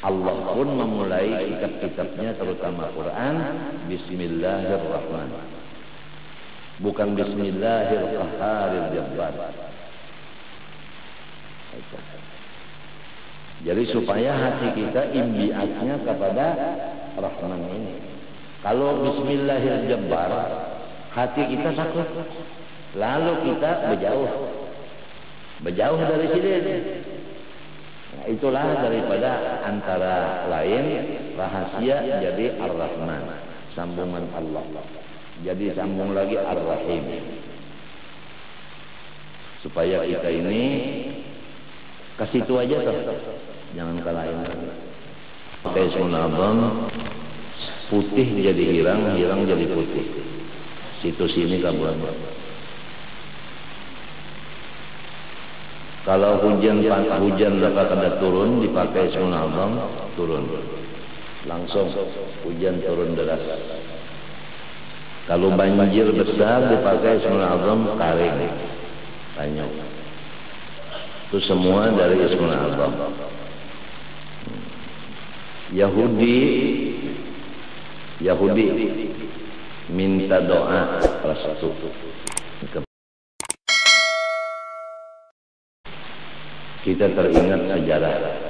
Allah pun memulai kitab-kitabnya terutama Quran Bismillahirrahmanirrahim, bukan Bismillahirrahmanirrahim. Jadi supaya hati kita imbiatnya kepada Rahman ini. Kalau Bismillahirrahmanirrahim, hati kita takut, lalu kita berjauh dari sini. Nah, itulah daripada antara lain rahasia jadi Ar-Rahman, sambungan Allah. Jadi sambung lagi Ar-Rahim, supaya kita ini ke situ aja tuh, jangan ke lain. Pakai sunabam, putih jadi hirang, hirang jadi putih. Situ sini kabuan. Kalau hujan dapat ada turun, dipakai sunabam, turun langsung, hujan turun deras. Kalau banjir besar dipakai sunabam, kering, tanyuk. Itu semua dari Ismul Azam. Yahudi minta doa restu. Kita teringat sejarah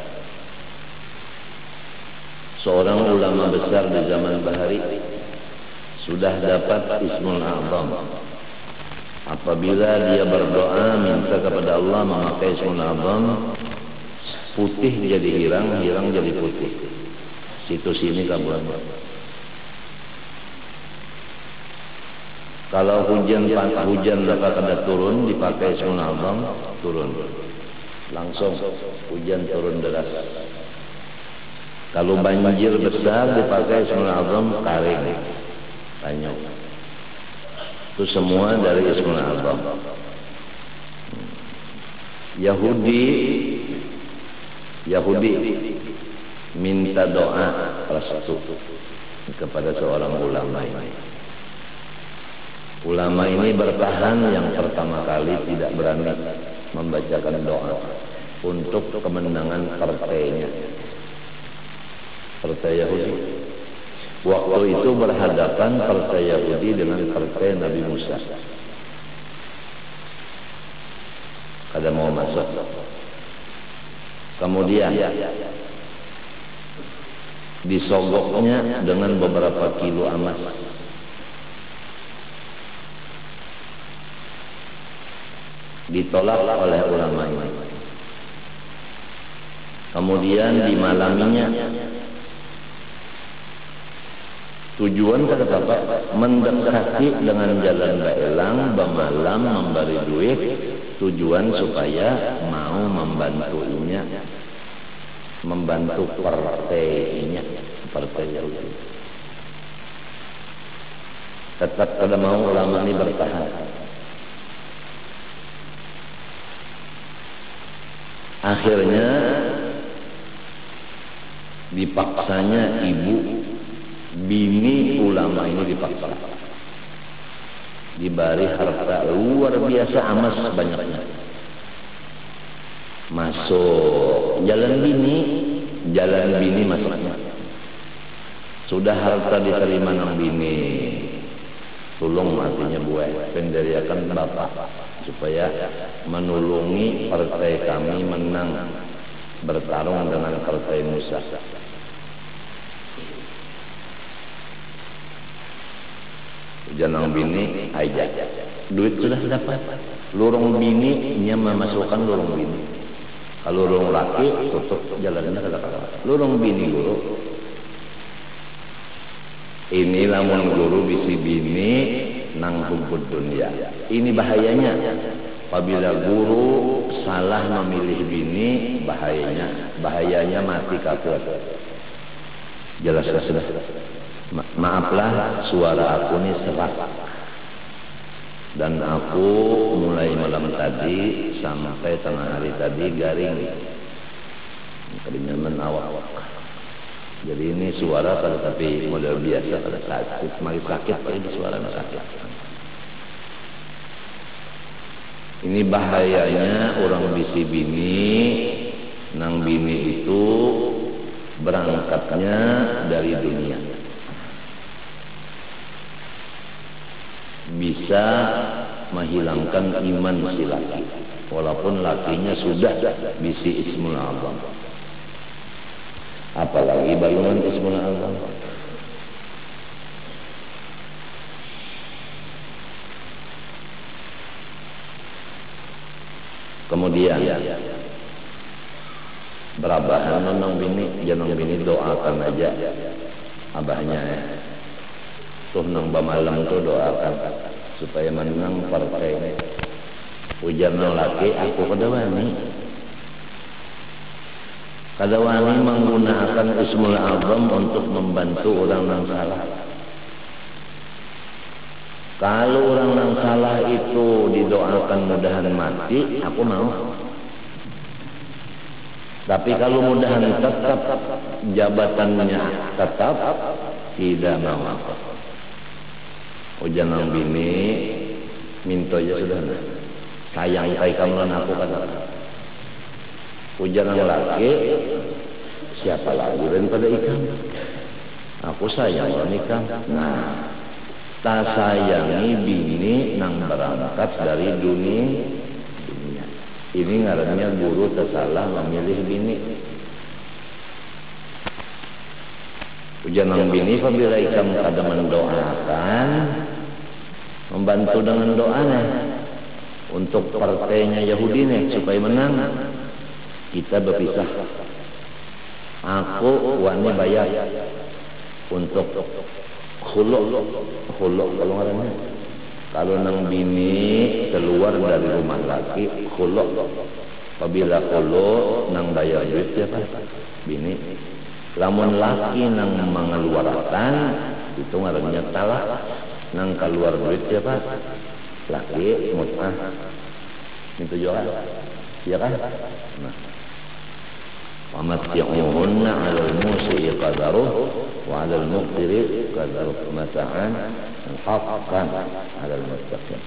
seorang ulama besar di zaman Bahari sudah dapat Ismul Azam. Apabila dia berdoa minta kepada Allah memakai Ismul Azam, putih jadi hirang, hirang jadi putih. Situ sini kabuan. Kalau hujan dapat ada turun, dipakai Ismul Azam, turun langsung, hujan turun deras. Kalau banjir besar dipakai Ismul Azam, kering, tanyuk. Itu semua dari Ismul Azam. Yahudi minta doa restu kepada seorang ulama ini. Ulama ini bertahan yang pertama kali tidak berani membacakan doa untuk kemenangan partainya, partai Yahudi. Waktu itu berhadapan partai Yahudi dengan partai Nabi Musa. Kada mau masuk. Kemudian disogoknya dengan beberapa kilo emas. Ditolak oleh ulama ini. Kemudian dimalaminya. Tujuan kata Bapak mendekati dengan jalan baelang, bemalam, memberi duit. Tujuan supaya mau membantunya, membantu partainya, partai Yahudi. Tetap kada mau ulama ini bertahan. Akhirnya dipaksanya bini ulama ini dipaksa, diberi harta luar biasa amas banyaknya. Masuk jalan bini masuknya. Sudah harta diterima nang bini, tulung artinya buah penderiakan bapak supaya menulungi partai kami menang bertarung dengan partai Musa. Janang bini aja, duit sudah dapat. Lorong bini nya memasukkan lorong bini. Kalau lorong laki tutup jalannya kata-kata. Lorong bini guru. Ini lamun guru bisi bini nang hubbud dunia. Ini bahayanya. Apabila guru salah memilih bini, bahayanya mati kafir. Jelas sudah. Maaflah suara aku ini serak. Dan aku mulai malam tadi sampai tengah hari tadi garing. Kadinya menawak. Jadi ini suara tapi model biasa pada sakit, semakin sakit ini suara sakit. Ini bahayanya orang bisi bini, nang bini itu berangkatnya dari dunia. Bisa menghilangkan iman si laki, walaupun lakinya sudah bisi Ismul A'zam. Apalagi balungan Ismul A'zam. Kemudian berabahan nonong bini doakan aja abahnya ya. Tuh nang bamalang tuh doakan supaya menang partai. Ujar nang laki aku kadawani menggunakan Ismul A'zam untuk membantu orang yang salah. Kalau orang yang salah itu didoakan mudahan mati, aku mau. Tapi kalau mudahan tetap jabatannya tetap, tidak mau apa. Ujar nang bini, minta aja sudah. Sayang kai kamu dan aku kata. Ujar nang laki, siapa lagi daripada ikan? Aku sayang orang ikan. Nah, tak sayangi bini nang berangkat dari dunia. Ini ngarannya guru tersalah memilih bini. Ujian nang bini apabila ikam kada mendoakan, membantu dengan doanya untuk partainya Yahudi nih supaya menang, kita berpisah. Aku wani bayar untuk khuluk kalau ngarannya. Kalau nang bini keluar dari rumah laki khuluk. Apabila khuluk nang bayar duit siapa? Bini. Lamun laki nang mengeluarkan itu ngarannya talak. Nang keluar duit siapa? Laki mut'ah. Itu juga. Iya kan? Nah. وَمَتِّعُوهُنَّ عَلَى الْمُوسِعِ قَدَرُهُ وَعَلَى الْمُقْتِرِ قَدَرُهُ مَتَاعًا حَقًّا عَلَى الْمُتَّقِينَ.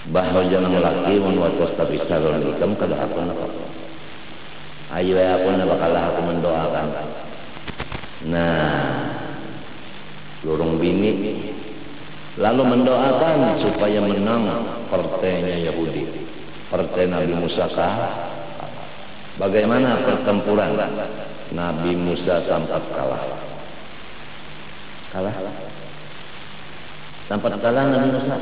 Bahwa jangan laki menwatas tapi saron ikam kada aku nak. Ayo aku nak bakal aku mendoakan. Nah, lorong bini lalu mendoakan supaya menang partainya Yahudi, partai Nabi Musa kalah. Bagaimana pertempuran? Nabi Musa sempat kalah. Sempat kalah Nabi Musa.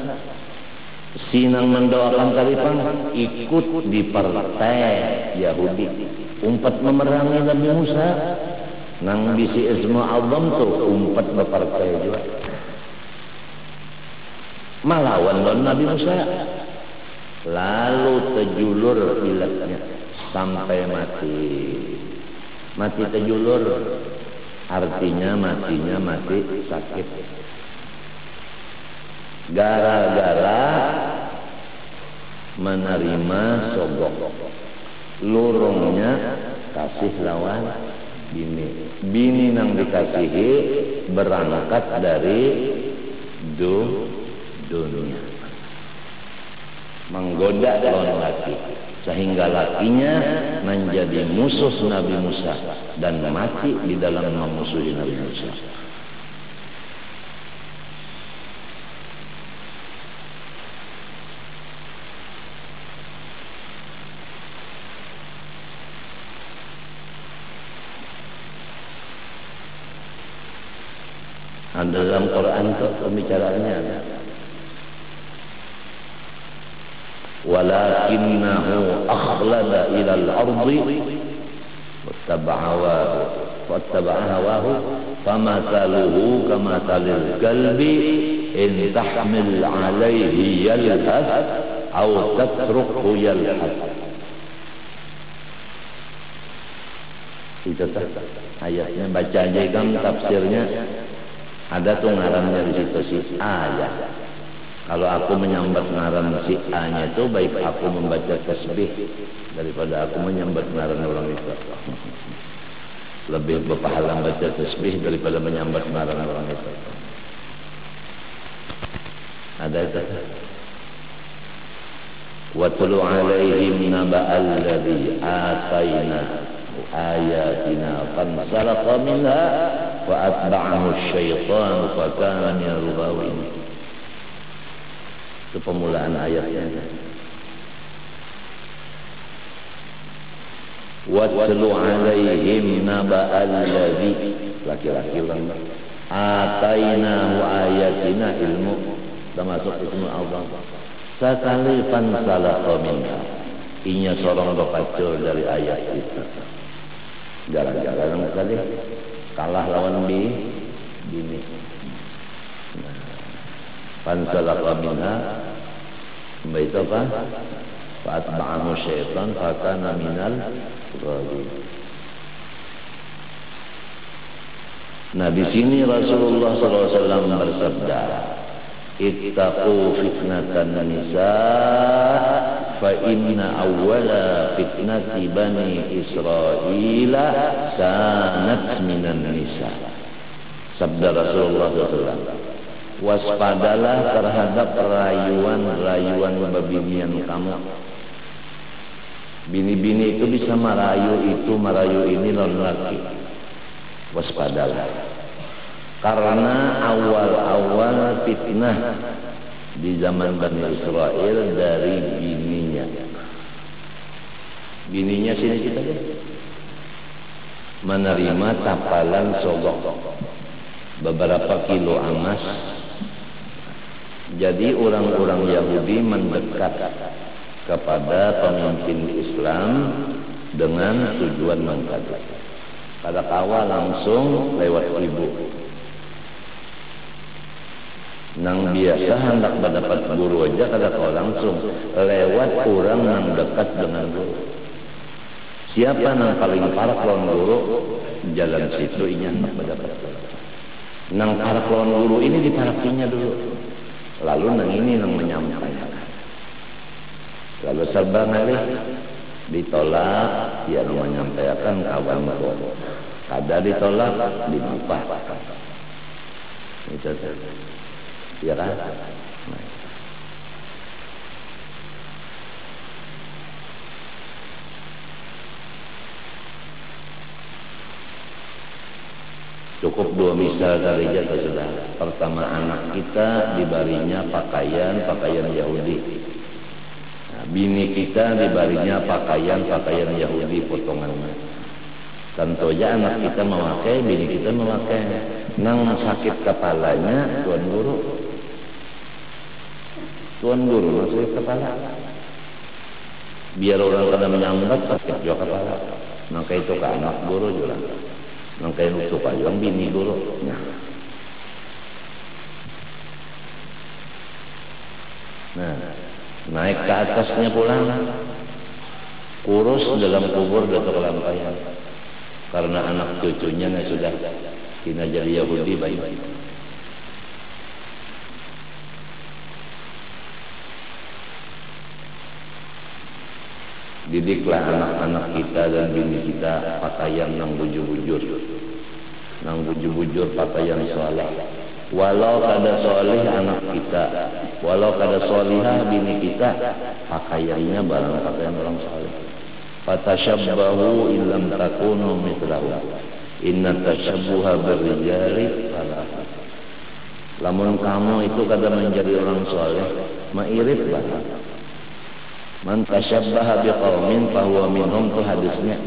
Sinang mendoakan kalipang ikut di partai Yahudi, umpat memerangi Nabi Musa. Nang bisi Ismul A'zam tuh umpat berpartai juga. Melawan don Nabi Musa, lalu terjulur ilatnya sampai mati terjulur, artinya matinya mati sakit gara-gara menerima sogok lurungnya kasih lawan bini nang dikasihi berangkat dari dunia menggoda lawan laki sehingga lakinya menjadi musuh Nabi Musa dan mati di dalam memusuhi Nabi Musa. Dalam Quran itu pembicaraannya walakinnahu akhlada ilal ardi wattaba'a hawahu famathaluhu kamathalil kalbi in tahmil alaihi yalhath aw tatrukhu yalhath. Itu ayatnya baca aja kan tafsirnya. Ada tuh ngarannya di situ si A ya. Kalau aku menyambat ngaran si A-nya itu baik aku membaca tasbih daripada aku menyambat ngaran orang itu. Lebih berpahala membaca tasbih daripada menyambat ngaran orang itu. Ada itu. واتل عليهم نبأ الذي آتيناه آياتنا فانسلخ منها فأتبعه الشيطان فكان من الغاوين. Itu pemulaan ayatnya. Watlu alaihim naba'al ladzi, laki-laki orang atainahu ayatina, ilmu termasuk ismu Allah. Sakali fansalakha minha, inya sorong berpacul dari ayat itu. Jalan-jalan kali kalah lawan bini. Fansalakha minha, itu apa? Fa'atba'ahu syaitan fakana minal ghawin. Nah, di sini Rasulullah SAW bersabda, ittaqu fitnatan nisa fa inna awwala fitnati bani Israila kanat minan nisa. Sabda Rasulullah SAW, waspadalah terhadap rayuan-rayuan babinian kamu. Bini-bini itu bisa merayu ini lawan laki. Waspadalah. Karena awal-awal fitnah di zaman Bani Israel dari bininya. Bininya sini kita lihat. Menerima tapalan sogok beberapa kilo emas. Jadi orang-orang Yahudi mendekat kepada pemimpin Islam dengan tujuan mengkaji. Pada awal langsung lewat ibu. Nang biasa hendak mendapat guru aja kada kau langsung lewat orang yang dekat dengan guru. Siapa yang paling parah lawan guru, jalan situ inya hendak mendapat. Nang parah lawan guru ini diparakinya dulu. Lalu nang ini nang menyampaikan. Lalu serba ngalih ditolak, dia menyampaikan kawan guru. Kada ditolak, dimupah. Itu ya kan? Nah. Cukup dua misal saja sudah. Pertama, anak kita dibarinya pakaian Yahudi. Nah, bini kita dibarinya pakaian Yahudi potongannya. Tentu aja anak kita memakai, bini kita memakai. Nang sakit kepalanya, tuan guru masuk kepala. Biar orang kada menyambat sakit juga kepala. Maka itu ke anak guru juga. Maka itu ke yang bini guru. Nah, naik ke atasnya pulang. Kurus dalam kubur atau kelampaian. Karena anak cucunya sudah kena jadi Yahudi baik. Didiklah anak-anak kita dan bini kita pakaian yang bujur-bujur. Nang bujur-bujur pakaian soleh. Walau kada soleh anak kita, walau kada solihah bini kita, pakaiannya barang pakaian orang soleh. Fatashabbahu illam takunu mithlahu. Inna tashabbuha birrijali falah. Lamun kamu itu kada menjadi orang soleh, mairit banget. Man tashabbaha biqaumin fahuwa minhum, tu hadisnya.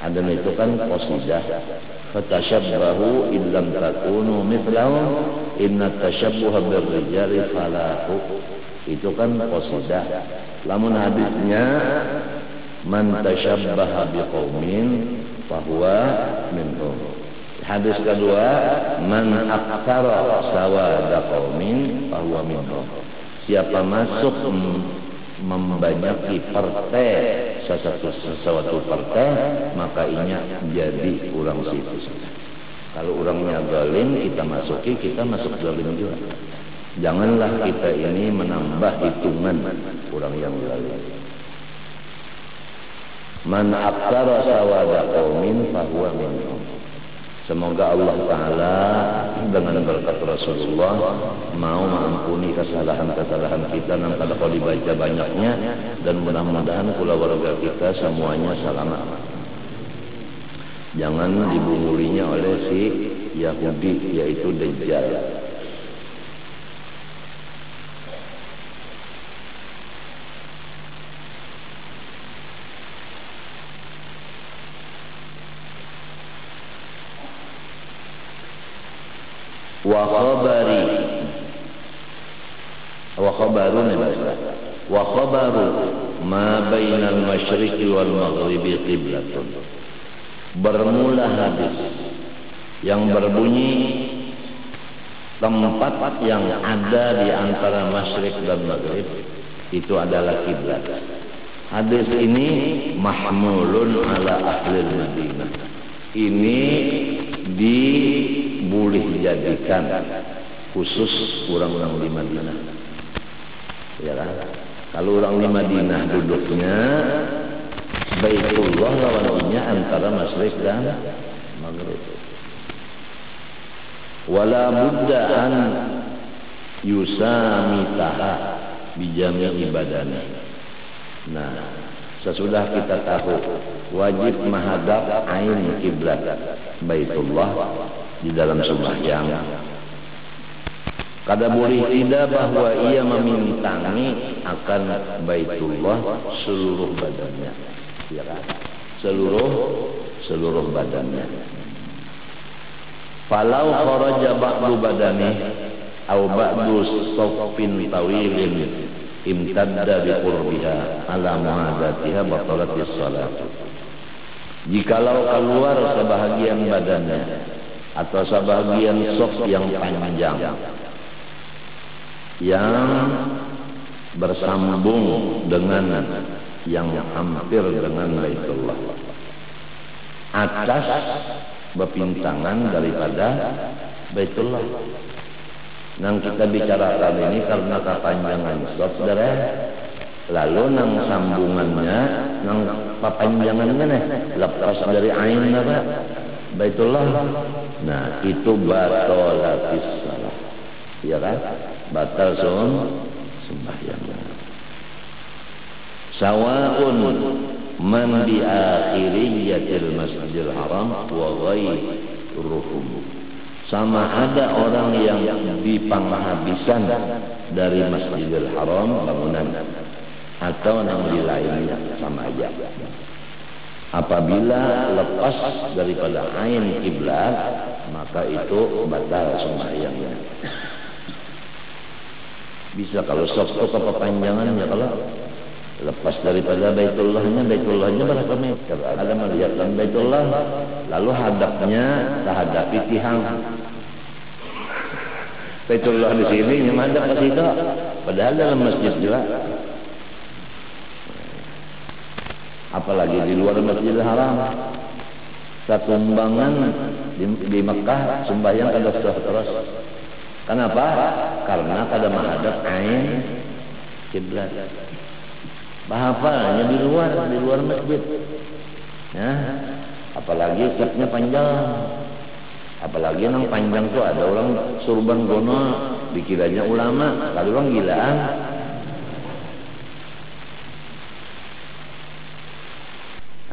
Ada itu kan qasidah. Fatashabbahu illam takunu mithlahu inna tashabbuha birrijali falahu. Itu kan qasidah. Lamun hadisnya man tashabbaha biqaumin fahuwa minhum. Hadis kedua, man aktsara sawada qaumin fahuwa minhum. Siapa masuk membanyaki partai sesuatu partai, maka inya jadi orang situ. Kalau orangnya zalim, kita masuk zalim juga. Janganlah kita ini menambah hitungan orang yang zalim. Man aktsara sawada qaumin fahuwa minhum. Semoga Allah Ta'ala dengan berkat Rasulullah mau mengampuni kesalahan-kesalahan kita yang pada kalau dibaca banyaknya, dan mudah-mudahan keluarga kita semuanya selamat. Jangan dibungulinya oleh si Yahudi, yaitu Dajjal. wa khabaru ma bainal masyriqi wal maghribi qiblatun. Bermula hadis yang berbunyi tempat yang ada di antara masyriq dan maghrib itu adalah kiblat. Hadis ini mahmulun ala ahli Madinah. Ini diboleh jadikan khusus orang-orang di Madinah. Ya kan? Kalau orang di Madinah duduknya Baitullah lawannya antara masyriq dan maghrib. Wala budda an yusamitaha bijami ibadani. Nah, sesudah kita tahu wajib menghadap ain kiblat Baitullah di dalam sembahyang, kada boleh tidak bahwa ia memintangi akan Baitullah seluruh badannya, ya kan? Seluruh badannya. Falau kharaja ba'du badani aw ba'du saffin tawilin imtadda bi qurbiha ala muhadatiha batalatis salat. Jikalau keluar sebahagian badannya atau sebahagian saf yang panjang yang bersambung dengan yang hampir dengan Baitullah, atas berpintangan daripada Baitullah. Nang kita bicarakan ini karena kepanjangan saudara, lalu nang sambungannya, nang kepanjangannya nih lepas dari ain apa Baitullah. Nah itu batalatis salat, ya kan? Batal sembahyang. Sawa'un man bi akhiriyatil masjidil haram wa ghairuhum. Sama ada orang yang di penghabisan dari Masjidil Haram bangunan atau yang di lainnya, sama aja. Apabila lepas daripada ain kiblat, maka itu batal sembahyangnya. Bisa kalau satu kepanjangan, ya kalau lepas daripada Baitullahnya berapa meter? Ada melihat dan Baitullah, lalu hadapnya terhadapi tihang. Baitullah di sini, yang hadap ke situ, padahal dalam masjid juga. Apalagi di luar Masjidil Haram. Satu umbangan di Mekah sembahyang kada sah terus. Kenapa? Karena kada menghadap ain kiblat. Bahafalnya di luar masjid. Ya, apalagi kitnya panjang. Apalagi yang panjang tuh ada orang surban gono, dikiranya ulama, kalau orang gilaan.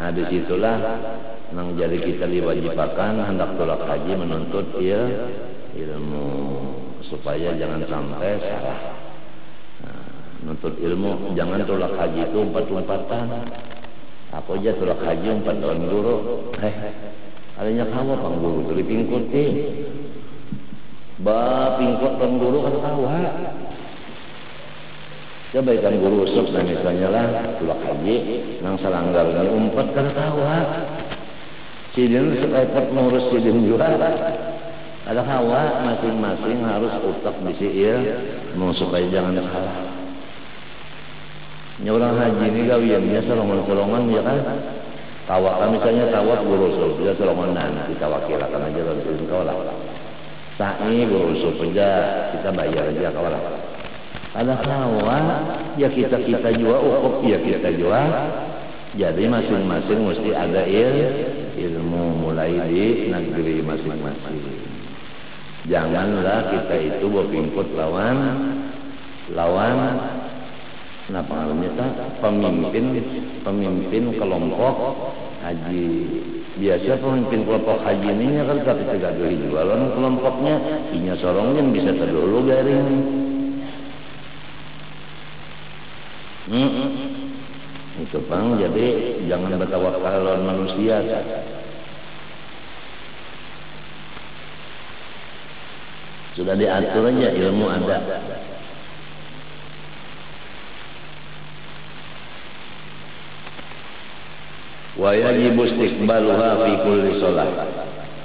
Nah disitulah nang jadi kita diwajibkan hendak tolak haji menuntut ilmu supaya jangan sampai salah. Nuntut ilmu, jangan tolak haji itu umpat-umpatan. Apa aja tolak haji umpat tahun guru. Adanya kamu pang guru dari pingkuti. Ba pingkut pang guru kan tahu ha. Coba ikan guru usuk dan misalnya lah tolak haji nang salanggarnya umpat kan tahu ha. Sidin sepepet ngurus sidin juga. Ada hawa masing-masing harus utak disiir mau supaya jangan salah. Orang haji ini gawiannya selongan-selongan, ya kan? Tawak misalnya tawak guru dia selongonan, kita wakilkan aja dalam sini kawalah. Sa'i guru aja kita bayar aja kawalah. Ada hawa ya kita juga ukhup ya kita juga. Jadi masing-masing mesti ada ilmu mulai di negeri masing-masing. Janganlah kita itu berpingkut lawan nah pengaruhnya pemimpin kelompok haji. Biasa pemimpin kelompok haji ini kan tapi tegak jualan kelompoknya inya sorongnya bisa terdulu garing. Itu Bang, jadi jangan bertawakal lawan manusia. Sudah diatur aja, ilmu ada. Wa yajibu istiqbaluha fi kulli shalah.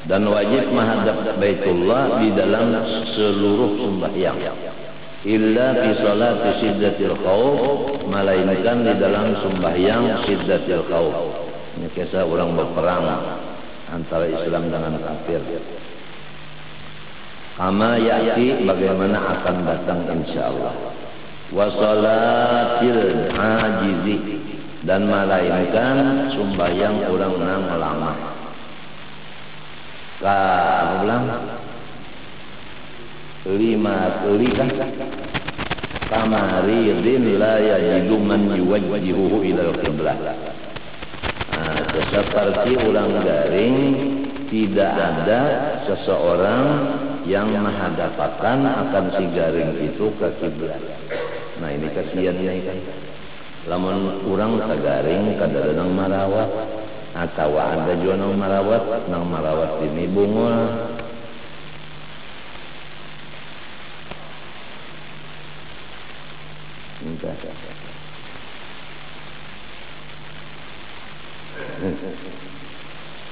Dan wajib menghadap Baitullah di dalam seluruh sembahyang. Illa fi salati siddatil khauf, melainkan di dalam sembahyang siddatil khauf. Ini kisah orang berperang antara Islam dengan kafir. Kama ya'ti, bagaimana akan datang insyaallah. Wa salatil ajizi, dan melainkan sembahyang orang nang lemah. Ka ulang 5 kali kan kamaridin la yajidu man yuwajjihuhu ila al-qiblah. Seperti ulang garing tidak ada seseorang yang menghadapkan akan si garing itu ke kiblat. Nah ini kasihannya kan. Lamun urang kagaring kada nang marawat atau ada juga nang marawat ini bungul.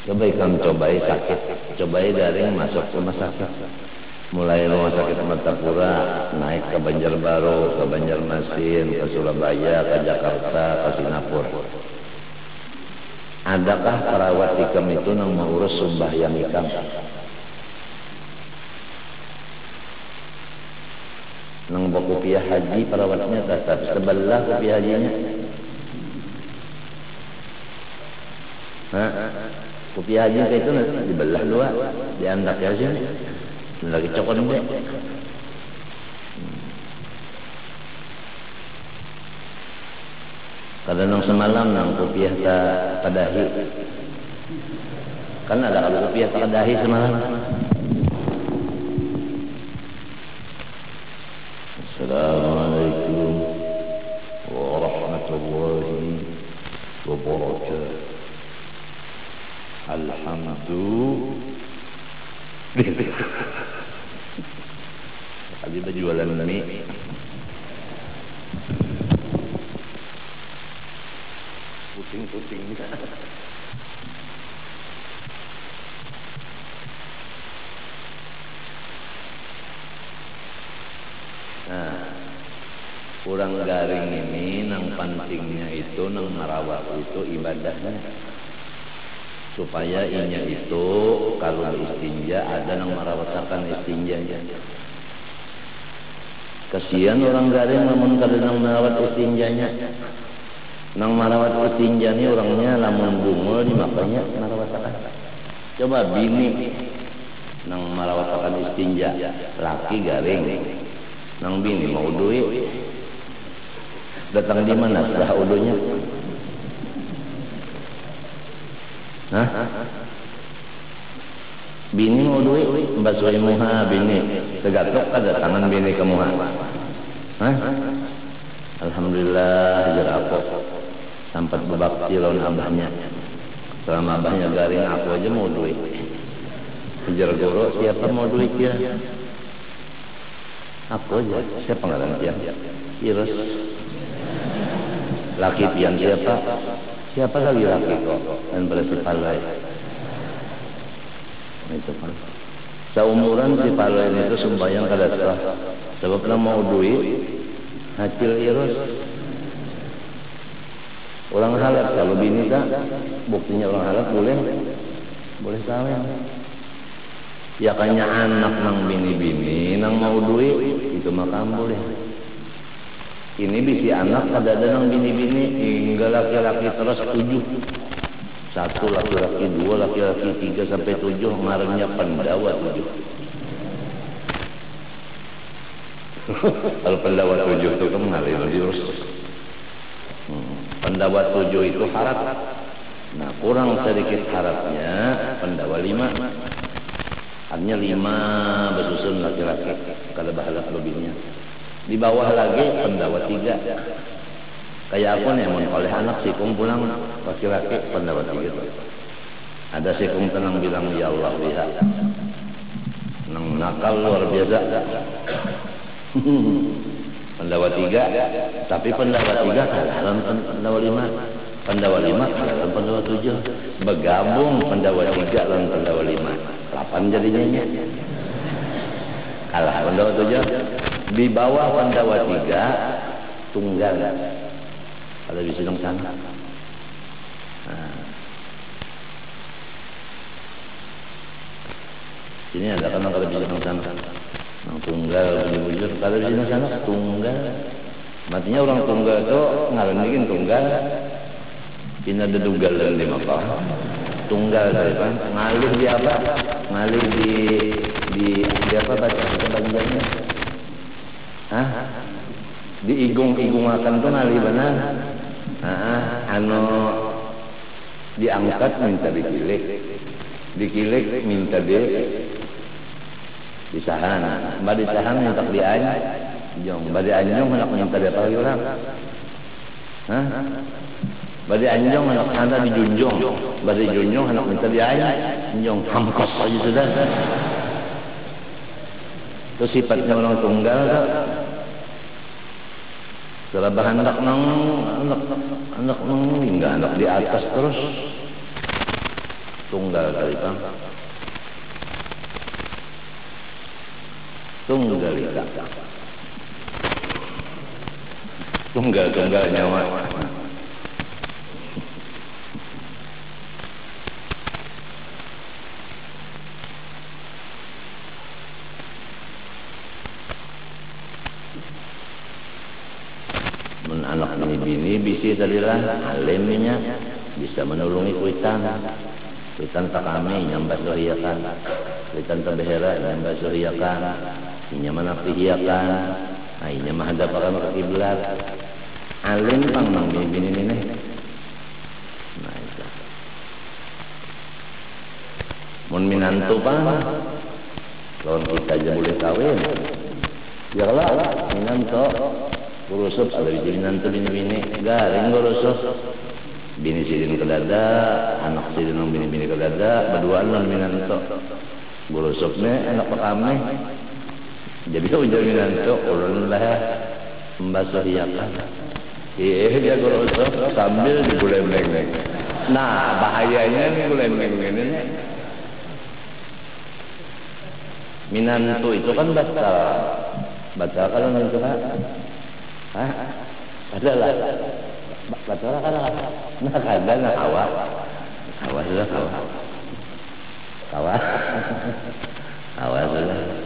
Cobai sakit, cobai garing masuk ke rumah sakit. Mulai rumah sakit Martapura, naik ke Banjarbaru, ke Banjarmasin, ke Surabaya, ke Jakarta, ke Singapura. Adakah perawat ikam itu yang mengurus sembahyang ikam? Nang bawa kopiah haji perawatnya tetap sebelah kopiah hajinya. Kopiah haji kayak itu dibelah dua, diandak aja. Lagi cokot deh. Kadang semalam nang kopiah tak kadahi. Kan ada kalau kopiah tak kadahi semalam. Assalamualaikum warahmatullahi wabarakatuh. Alhamdulillah. Tadi kita jualan mie. Puting-puting. Nah, kurang garing ini nang pentingnya itu nang marawat itu ibadahnya. Supaya inya itu kalau istinja ada nang merawatakan istinjanya. Kasihan orang garing namun kada nang merawat istinjanya. Nang merawat istinjanya orangnya lamun bungul makanya merawatakan. Coba bini nang merawatakan istinja, laki garing. Nang bini mau duit. Datang di mana setelah udunya? Hah? Bini mau duit, mbasoi muha bini. Tegatok ada tangan bini ke muha. Hah? Alhamdulillah hajar aku. Sampai berbakti lawan abahnya. Selama abahnya garing aku aja mau duit. Hajar guru siapa mau duit ya? Aku aja. Siapa ngaran dia? Irus. Laki pian siapa? Siapa lagi laki kok dan berarti palai. Itu kan. Seumuran si palai itu sembahyang kada sah. Sebabnya mau duit, hasil irus. Orang halal kalau bini tak, buktinya orang halal boleh kawin. Ya kanya anak nang bini-bini nang mau duit itu makam boleh. Ini bisi anak kada ada nang bini-bini hingga laki-laki terus 1 laki-laki, 2 laki-laki, 3 sampai 7 ngarannya Pandawa 7. Kalau Pandawa 7 itu kan ngalir diurus. Pandawa 7 itu harap. Nah, kurang sedikit harapnya Pandawa 5. Artinya 5 bersusun laki-laki kalau bahala lebihnya. Di bawah lagi Pandawa 3. Kayak aku nih, mau oleh anak sikung pulang laki-laki Pandawa 3. Ada sikung tenang bilang ya Allah lihat. Nang nakal luar biasa. Pandawa 3, tapi Pandawa 3 kalah Pandawa 5. Pandawa 5 kalah Pandawa 7. Bergabung Pandawa 3 lawan Pandawa 5. 8 jadinya. Kalah Pandawa 7. Di bawah Pandawa 3 tunggal. Ada di sidang sana. Nah. Sini ada kan kalau di sidang sana. Yang tunggal bujur. Kalau di sidang sana tunggal. Matinya orang tunggal itu ngalendikin tunggal. Ini ada tunggal di apa? Tunggal dari apa? Ngalih di apa? Ngalih di apa baca bagiannya? Hah? Di igung-igung akan tuh ngalih benar. Anu diangkat minta dikilik, dikilik minta disahan, mbak disahan minta dianjong, mbak dianjong hendak minta dia apa orang? Mbak dianjong hendak anda dijunjung, mbak dijunjung hendak minta dianjong, hamkos aja sudah. Itu sifatnya orang tunggal tak? Setelah hendak hingga hendak di atas terus tunggal kali kan, tunggal nyawa. Anak bini bisi tadilah alimnya bisa menolongi kuitan tak kami nyambat sohiakan, kuitan terbehera nyambat sohiakan, nyaman apihiakan, akhirnya mahadap akan ke kiblat. Alim pang nang bini ini. Nah itu. Mun minantu pang, kalau kita aja boleh kawin, ya lah minantu. Gurusop ada di nanti bini garing gurusop bini sidin ke dada, anak sidin ng bini ke dada, berduaan ng minanto gurusopnya anak pertama jadi ujar minanto ulun lah membasuh hiakan dia gurusop sambil diguleng-leng. Nah bahayanya nih guleng-leng ini minanto itu kan batal kalau minanto kan adalah betul kan nak ada nak awak sudah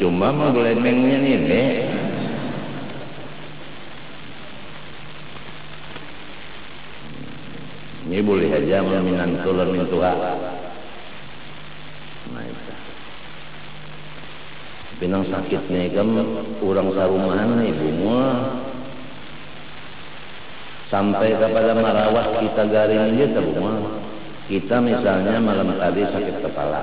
cuma mau gelembengnya ini boleh aja meminang tulur mintuha. Nah itu pinang sakitnya kan orang sarumahan ibu mua sampai kepada merawat kita garing aja terumah. Kita misalnya malam tadi sakit kepala.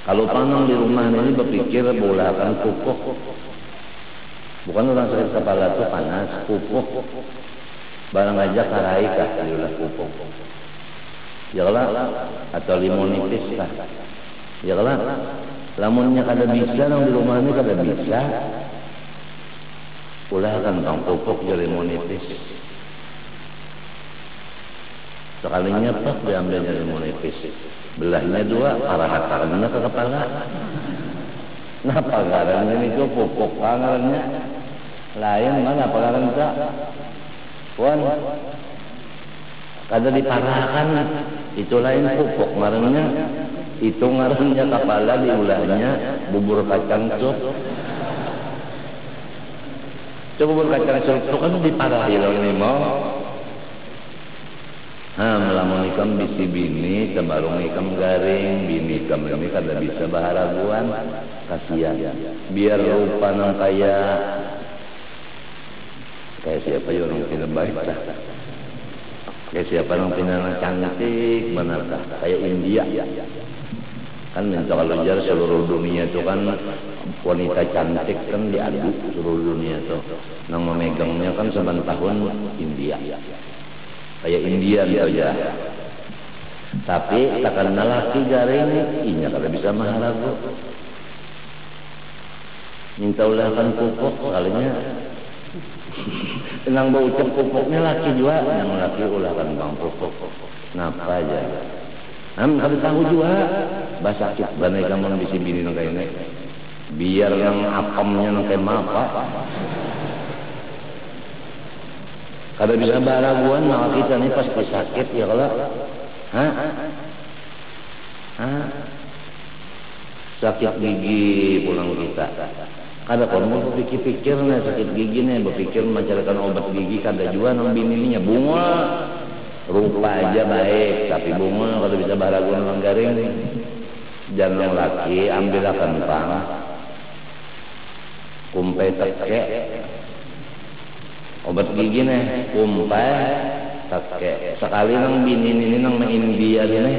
Kalau panang di rumah ini berpikir bola akan pupuk. Bukan orang sakit kepala itu panas, pupuk. Barang aja karai kah diulah pupuk. Yalah atau limonitis kah. Yalah lamunnya kada bisa nang di rumah ini kada bisa. Ulah kan tang pupuk jadi limonitis. Sekalinya pak diambilnya limonipis, belahnya 2 arah akarnya ke kepala. Nah pagarannya itu pupuk pagarannya lain mana pagaran tak? Wan, kada diparahkan itu lain pupuk ngarannya, itu ngarannya kepala diulahnya bubur kacang sup. Coba bubur kacang sup itu kan diparahi loh nih mau. Melamun ikam bisi bini tebarung ikam garing bini ikam ini kada bisa baharaguan kasihan biar rupa nang kayak siapa ya orang tidak baik dah kayak siapa orang pinang cantik benar dah kayak India kan kalau jar seluruh dunia itu kan wanita cantik kan diadu seluruh dunia itu nang memegangnya kan 9 tahun India kayak India dia aja tapi takkan laki garing inya kada bisa maharagu minta ulahkan pupuk kalinya tenang bau ucap pupuknya laki juga yang laki ulahkan bang pupuk napa aja kada tahu juga bahasa sakit banai kamu bisi bini nang kayak ini biar yang apamnya nang kayak mapa kada bisa baraguan maka kita nih pasti sakit ya kalau sakit gigi pulang kita kada kamu berpikir-pikirnya sakit gigi nih berpikir mencarikan obat gigi kada juga nang bininya bunga rupa aja baik tapi bunga kada bisa baraguan nang garing jangan laki ambillah kentang kumpai teke obat gigi nih kumpai teke sekali nang bini ini nang India ini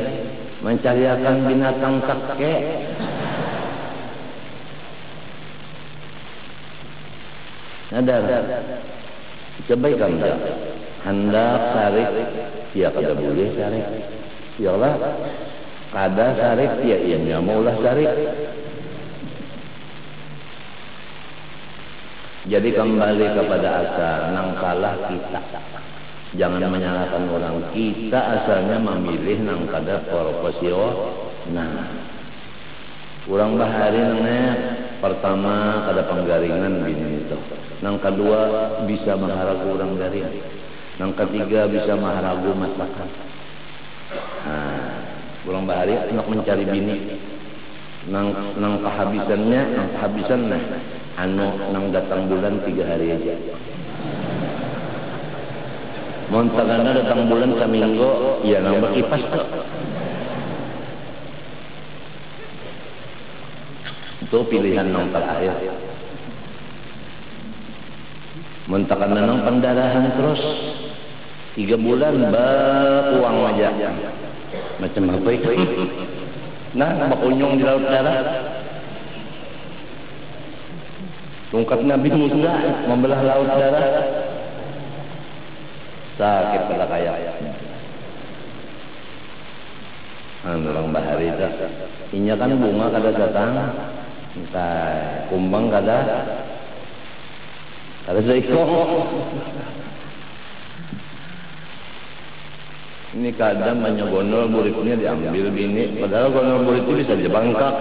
mencariakan binatang teke nadar coba kamu hendak sarik ya kada boleh sarik ya Allah kada sarik ya iya maulah sarik jadi kembali kepada asal nang salah kita jangan menyalahkan orang kita asalnya memilih nang kada proporsional urang bahari nang pertama kada penggaringan bini itu nang kedua bisa maharagu urang garing nang ketiga bisa maharagu masakan urang bahari nak mencari bini nang kehabisan nang datang bulan 3 hari aja montagana datang bulan seminggu ya nang berkipas tuh itu pilihan nang terakhir montakan nang pendarahan terus 3 bulan uang aja macam apa itu bakunyong di laut darah tungkat Nabi Musa membelah laut darah sakit pada kaya orang bahari itu inya kan bunga kada datang entah kumbang kada seikong ini kadang banyak gonol buritnya diambil bini padahal gonol burit itu bisa dibangkak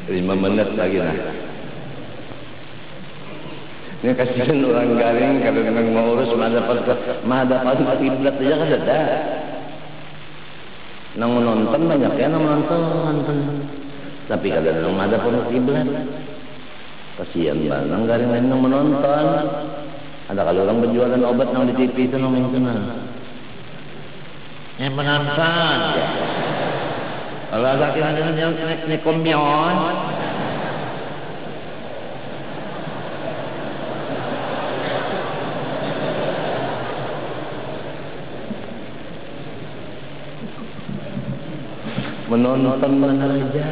5 menit lagi ini kasihan orang garing kalau memang mau urus madapat kiblat aja kan ada nang menonton banyak ya nang menonton tapi kadang nang madapat kiblat kasihan banget nang garing lain nang menonton ada kalau orang berjualan obat nang di TV itu nang menonton yang menonton kalau agak kira-kira ni kombion menonton mana aja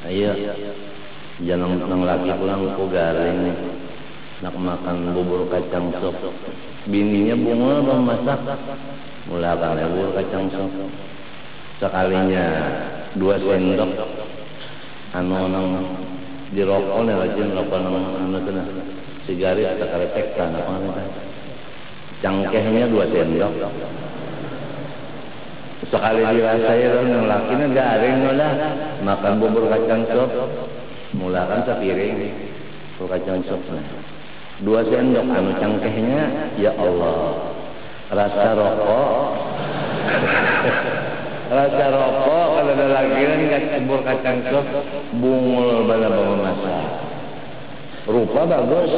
ayo jangan nang laki pulang ku garing nak makan bubur kacang sop bininya bunga belum masak mulakan bubur kacang sop sekalinya 2 sendok nang dirokok nih rajin rokok nang kena sigaret atau karetek kan apa namanya cangkehnya 2 sendok sekali dirasai orang lakinya garing lah makan bubur kacang sop mulakan sepiring bubur kacang sop 2 sendok cangkehnya ya Allah rasa rokok kalau pada lagi kan cebur kacang sop bungul bala bawa masak. Rupa bagus.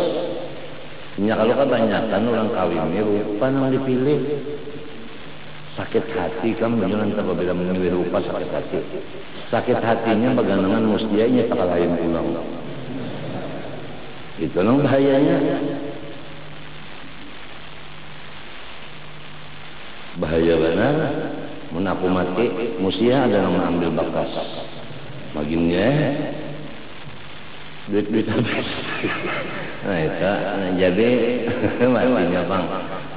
Ya kalau kebanyakan orang kawin ini rupa yang dipilih. Sakit hati kamu jangan apabila memilih rupa sakit hati. Sakit hatinya baganangan mustianya tak lain pulang. Itu nang bahayanya. Bahaya benar. Mun aku mati, musia ada yang mengambil bakas. Maginnya duit habis. Nah itu, jadi matinya bang,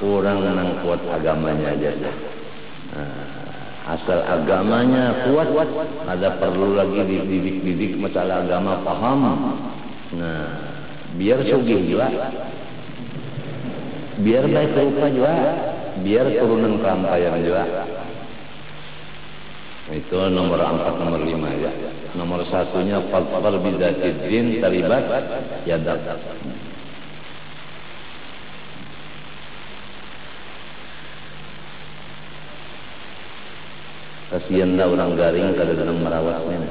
kurang nang kuat agamanya aja. Asal agamanya kuat, ada perlu lagi dididik masalah agama paham. Nah, biar sugih juga, biar baik rupa juga, biar turunan kerampayan juga. Itu nomor 4, nomor 5 ya. Nomor 1-nya fadfar bidzatid din taribat yadak. Kasihanlah orang garing kadang-kadang merawatnya.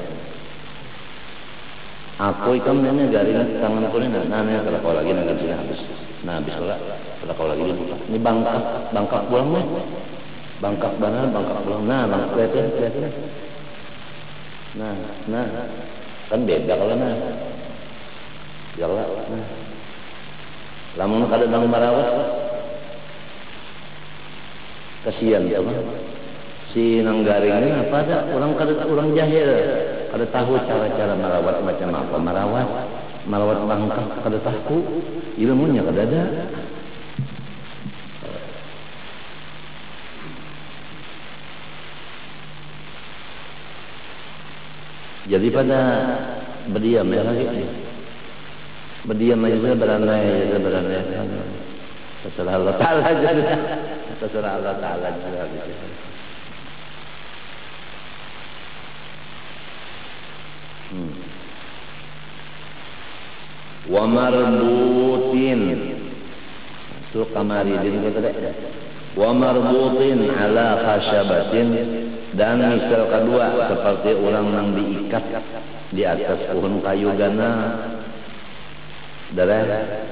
Aku ikam nanya garing tangan aku ni nanya kalau kau lagi nak sini habis. Nah habis pula kalau kau lagi ni bangkak pulang ni. Bangkak benar, bangkak pulang. Nah, bangkak kelihatan. Nah, kan beda kalau nah. Jalan, nah. Lamun kadang merawat, kasihan ya bang. Si nanggaring ini apa ada? Orang jahil. Kada tahu cara-cara merawat macam apa merawat bangkak kada tahu. Ilmunya kada ada. Jadi pada berdiam ya lagi. Berdiam aja beranai. Terserah Allah Ta'ala aja. Terserah Allah Ta'ala aja. Wa marbutin. Itu kamaridin kata dek. Wa marbutin ala khashabatin. Dan misal kedua seperti orang yang diikat di atas pohon kayu gana. Darah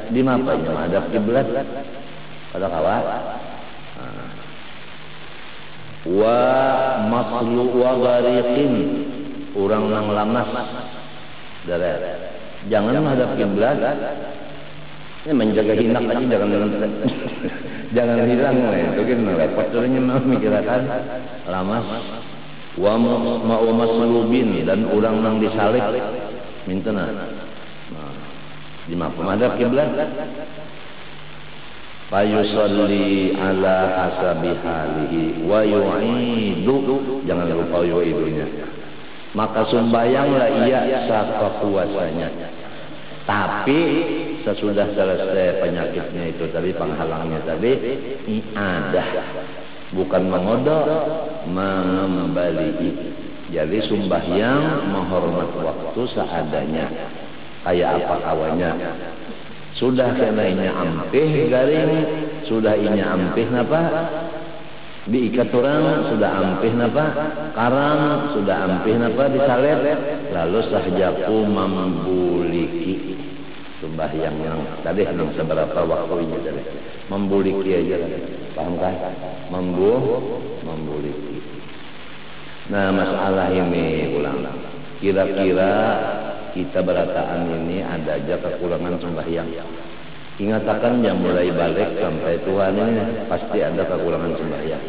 di mapanya madhab kiblat. Ada kawan. Wa maslu wa ghariqin, orang yang lamas. Darah. Jangan madhab kiblat. Ini menjaga hinak aja jangan hilang itu kan repot turunnya memikirkan lamas wa maslubin dan orang yang disalib mintena di mana pemadap kiblat fayusalli ala hasabi halihi wa yu'idu, jangan lupa yu'idunya, maka sembayanglah ia saat puasanya, tapi sesudah selesai penyakitnya itu tadi, penghalangnya tadi, iadah, bukan mengodok, mengembali. Jadi sembahyang menghormat waktu seadanya, kayak apa kawannya. Sudah kena inya ampih garing, sudah inya ampih napa, diikat orang, sudah ampih napa, karang, sudah ampih napa, disalet, lalu sahjaku membuliki. Sembahyang yang tadi yang seberapa waktunya tadi membuliki aja kan, paham kan? Membuliki. Nah masalah ini ulang, kira-kira kita berataan ini ada aja kekurangan sembahyang. Ingatakan yang mulai balik sampai Tuhan ini pasti ada kekurangan sembahyang.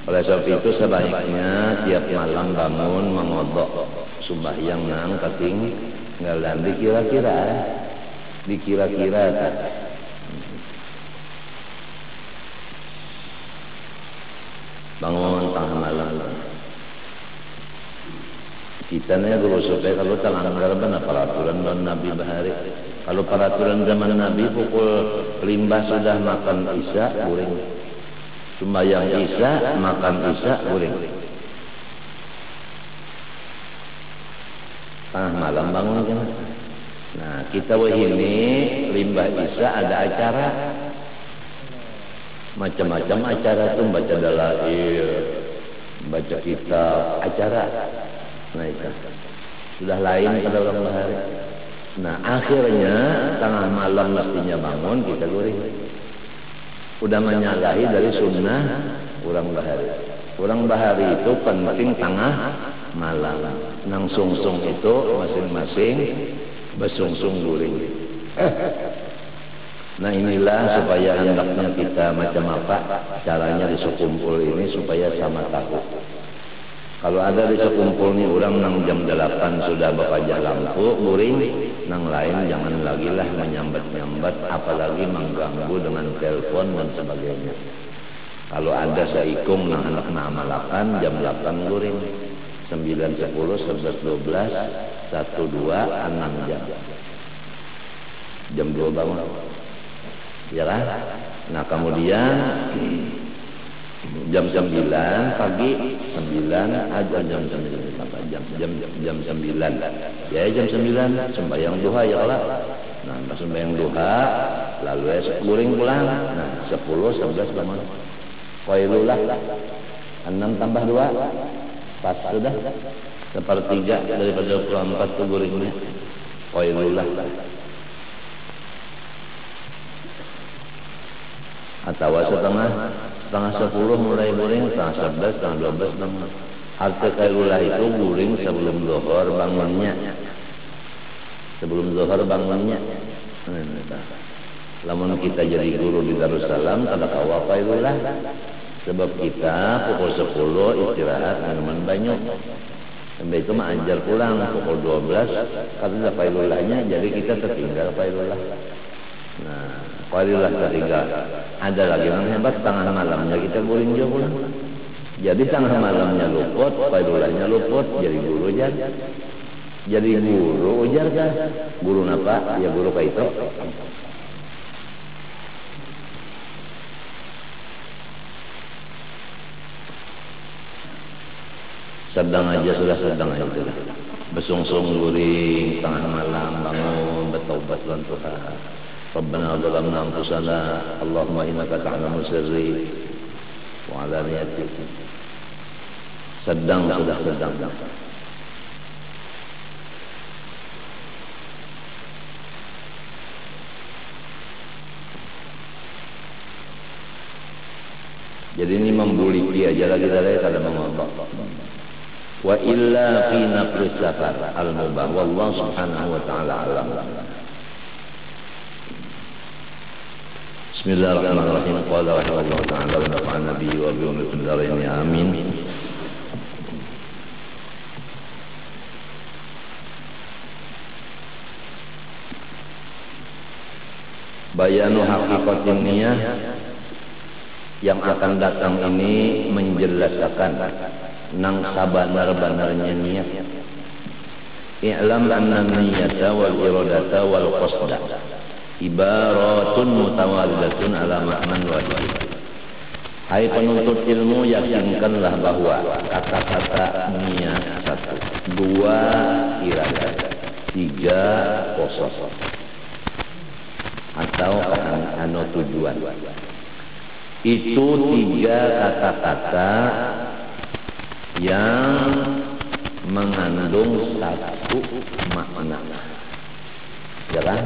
Oleh sebab itu sebaiknya tiap malam bangun mengodok sembahyang nang kating ngalan dikira-kira tak. Bangun tengah malam. Kita ni guru supaya kalau terlanggar benar peraturan Nabi bahari. Kalau peraturan zaman Nabi pukul 5 sudah makan isya uring. Sembahyang isya, makan isya uring. Tengah malam bangun kan. Nah, kita ini limbah isya ada acara. Macam-macam acara tu, baca dalail, baca kitab, acara. Nah itu sudah lain pada orang bahari. Nah akhirnya tengah malam mestinya bangun kita guring. Udah menyalahi dari sunnah orang bahari. Orang bahari itu penting tengah malam. Nang sungsung itu masing-masing besungsung guring. Nah inilah supaya hendaknya kita macam apa caranya di sekumpul ini supaya sama tahu. Kalau ada di sekumpul ini orang nang jam 8 sudah bapajah lampu guring, nang lain jangan lagi lah menyambat-nyambat apalagi mengganggu dengan telepon dan sebagainya. Kalau ada seikung nang anak amalakan jam 8 guring, 9, 10, 11, 12, 1, 2, 6 jam. Jam 2 bangun. Ya kan? Nah kemudian jam 9 pagi 9 ada jam 9 jam 9 ya jam 9 sembahyang duha ya Allah. Nah pas sembahyang duha lalu guring pulang. Nah 10 11 bangun. Qailulah 6 tambah 2 pas sudah sepertiga daripada 24 itu guringnya. Qailulah atau setengah 10 mulai guring, setengah 11, setengah 12 bangun. Arti qailulah itu guring sebelum zuhur bangunnya. Sebelum zuhur bangunnya. Lamun kita jadi guru di Darussalam kada kawa qailulah. Sebab kita pukul 10 istirahat minuman banyak. Sampai itu mah ajar pulang pukul 12 kada qailulahnya jadi kita tertinggal qailulah. Nah, qailulah ketiga. Ada lagi yang hebat tengah malamnya kita guring juga pulang. Jadi tengah malamnya luput, qailulahnya luput, jadi guru jar. Jadi guru ujar kan? Guru apa? Ya guru kaito. Sedang aja sudah sedang aja sudah. Besungsung guring tengah malam bangun bertaubat lan Tuhan. Rabbana zalamna anfusana Allahumma innaka ta'lamu sirri wa 'alaniyati. Sedang sudah sedang. Jadi ini membuliki aja lagi dari kada mengontok. Wa illa fi nafris safar al-mubah wallahu subhanahu wa ta'ala alam. Bismillahirrahmanirrahim. Qala rahimahullahu ta'ala wa nafa'ana bihi wa bi ummikum darain amin. Bayanu haqiqatin niyah yang akan datang ini menjelaskan nang sabanar-banarnya niat. I'lam anna niyata wal iradata wal qasda ibaratun mutawalidatun ala ma'nan wahid. Hai penuntut ilmu, yakinkanlah bahwa kata-kata niat 1, 2 iradah, 3 qasd atau tujuan. Itu 3 kata-kata yang mengandung 1 makna. Ya kan?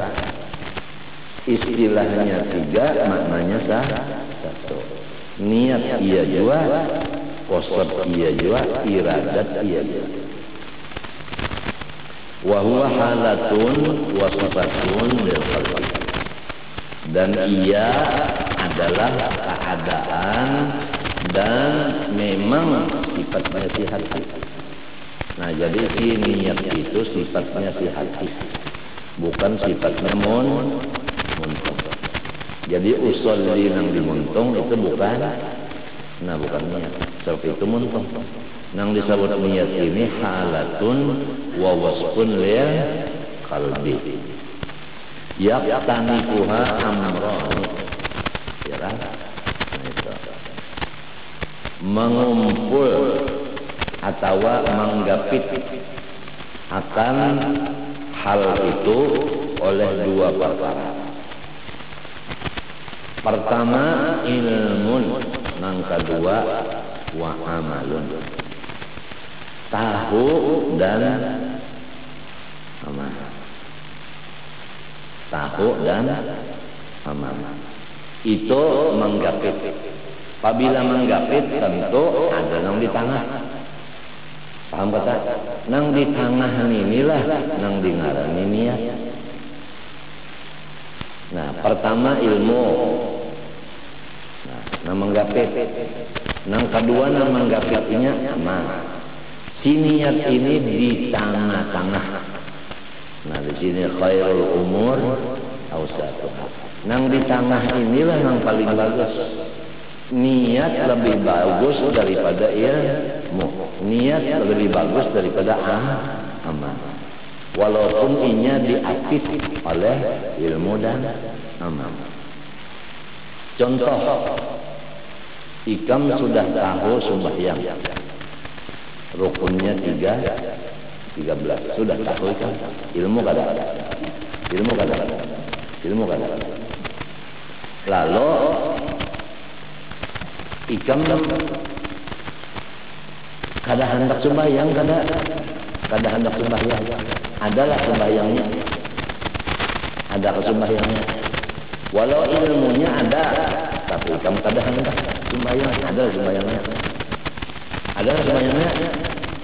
Istilahnya 3, maknanya 1. Niat iya jua, qasd iya jua, iradat iya jua. Wa huwa halatun wa sifatun lil qalbi. Dan ia adalah keadaan dan memang sifatnya si hati. Nah jadi si niat itu sifatnya si hati, bukan sifatnya muntung. Jadi usolli nang dimuntung itu bukan, nah bukan niat. Sebab itu muntung. Nang disebut niat ini halatun wa wasfun lil qalbi. Yaqtanikuha amrani. Ya kan? Mengumpul atau menggapit akan hal itu oleh 2 perkara. Pertama ilmun, yang kedua wa amalun. Tahu dan amal. Tahu dan amal. Itu menggapit. Apabila menggapit tentu ada nang di tengah. Paham kata? Nang di tengah inilah nang di ngarani niat. Nah, pertama ilmu. Nah, menggapit. Nang kedua nang menggapitnya amal. Si niat ini di tengah-tengah. Nah, di sini khairul umur awsatuha. Nang di tengah inilah yang paling bagus. Niat lebih bagus daripada ilmu. Niat lebih bagus daripada amal. Walaupun inya diaktif oleh ilmu dan amal. Contoh, ikam sudah tahu sembahyang. Rukunnya 13. Sudah tahu ikam. Ilmu kada. Lalu ikam kada hendak sembahyang, kada hendak sembahyang. Adalah sembahyangnya. Ada sembahyangnya. Walau ilmunya ada, tapi ikam kada hendak sembahyang. Ada sembahyangnya.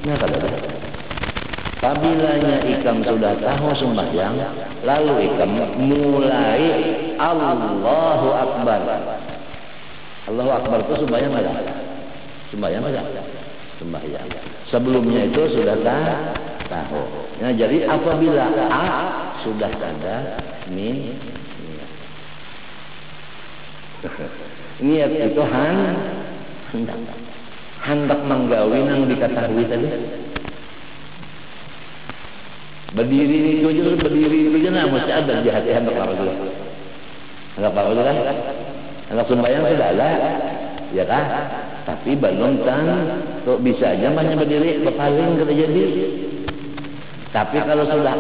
Nah, kada ada. Apabila ikam sudah tahu sembahyang, lalu ikam mulai Allahu Akbar. Allahu Akbar itu sembahyang ada? Sembahyang. Sebelumnya itu sudah tahu. Nah, jadi apabila sudah ada niat itu hendak menggawi nang diketahui tadi. Berdiri itu aja nah mesti ada di hati hendak apa dulu. Hendak apa dulu kan? Hendak sembahyang sudah ada, ya kan? Tapi belum tuh bisa aja banyak berdiri berpaling kita jadi. Tapi kalau sudah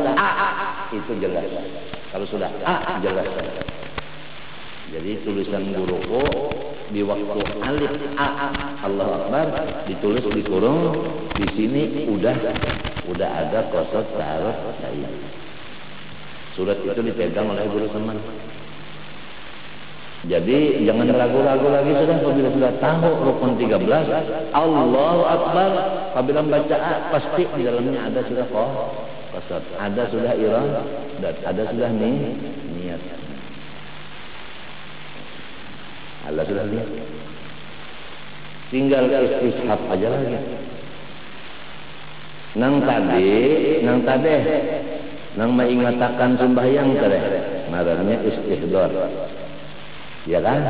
itu jelas. Kalau sudah jelas. Jadi tulisan guruku di waktu alif Allahu Akbar ditulis di kurung, di sini udah ada qasad ta'aruf saya. Surat itu dipegang oleh guru teman. Jadi jangan ragu-ragu lagi sudah apabila sudah tahu rukun 13 Allahu Akbar, apabila baca pasti di dalamnya ada sudah qasad, ada sudah irad, dan ada sudah niat. Allah sudah lihat. Tinggal istishab aja lagi. Nang mengingatakan sembahyang tadi. Ngarannya istihdar. Ya kan?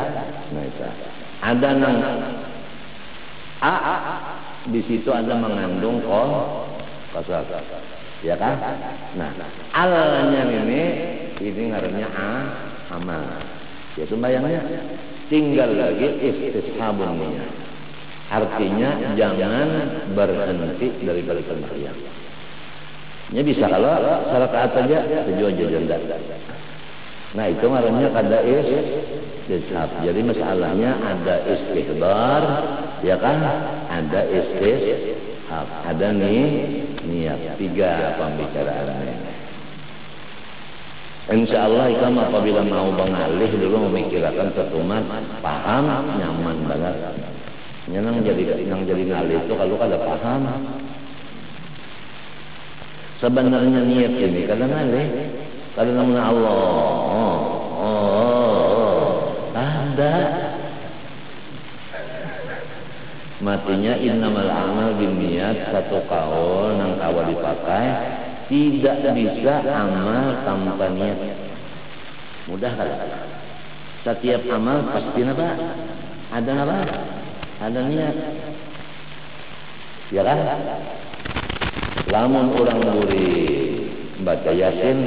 Nah, itu. Ada nang di situ ada mengandung qasad. Ya kan? Nah, alnya ini ngarannya amal. Ya sembahyangnya tinggal lagi istishabun niat. Artinya jangan berhenti dari sembahyang. Ini bisa kalau rakaat aja tujuan janda. Nah, itu ngarannya kada istishab. Jadi masalahnya ada istihdar, ya kan? Ada istishab, ada niat. 3 pembicaraannya. Insyaallah ikam apabila mau mengalih dulu memikirkan ketuman, paham, nyaman banget. Nang jadi ngalih itu kalau kada paham. Sebenarnya niat ini kada ngalih, kada namanya Allah. Ada. Matinya innamal a'mal binniyat, satu kaul nang kawa dipakai. Tidak bisa amal tanpa niat. Mudah kan? Setiap amal pasti apa? Ada niat. Ya kan? Lamun orang muri baca Yasin,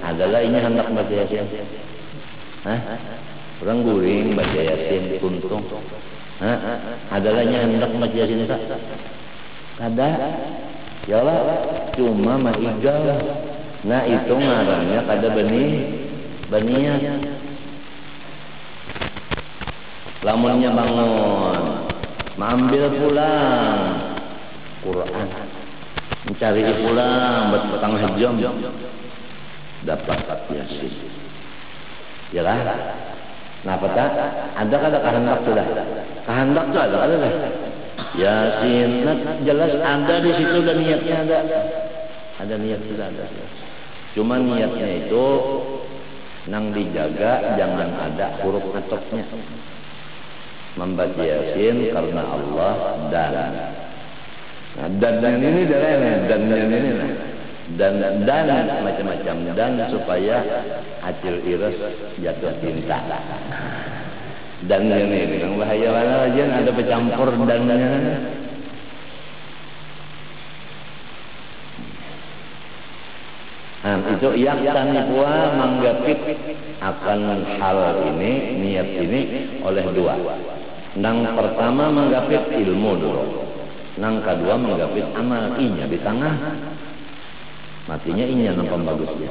adalah ini hendak baca Yasin. Orang guring baca Yasin kuntung. Adalah ini hendak baca Yasin tak? Ada. Ya Allah, cuma mahigal. Nah, itu ngarannya kada beniat. Lamunnya bangun mengambil pulang Quran, mencari pulang bertengah jam dapat Yasin. Ya lah. Kenapa tak? Ada kehendak sudah. Kehendak tu ada dah. Yasin jelas ada di situ dan niatnya ada. Ada niat sudah ada. Cuma niatnya itu nang dijaga, jangan ada huruf atoknya. Membaca Yasin karena Allah dan. Nah, dan ini dan ini lah. Dan macam-macam dan supaya acil iras jatuh cinta. Dan ini yang bahaya aja ada bercampur dannya. Nah, itu yaktan pua manggapit akan hal ini, niat ini oleh dua. Nang pertama manggapit ilmu dulu. Nang kedua manggapit amal, inya di tengah. Matinya inya nampak bagusnya.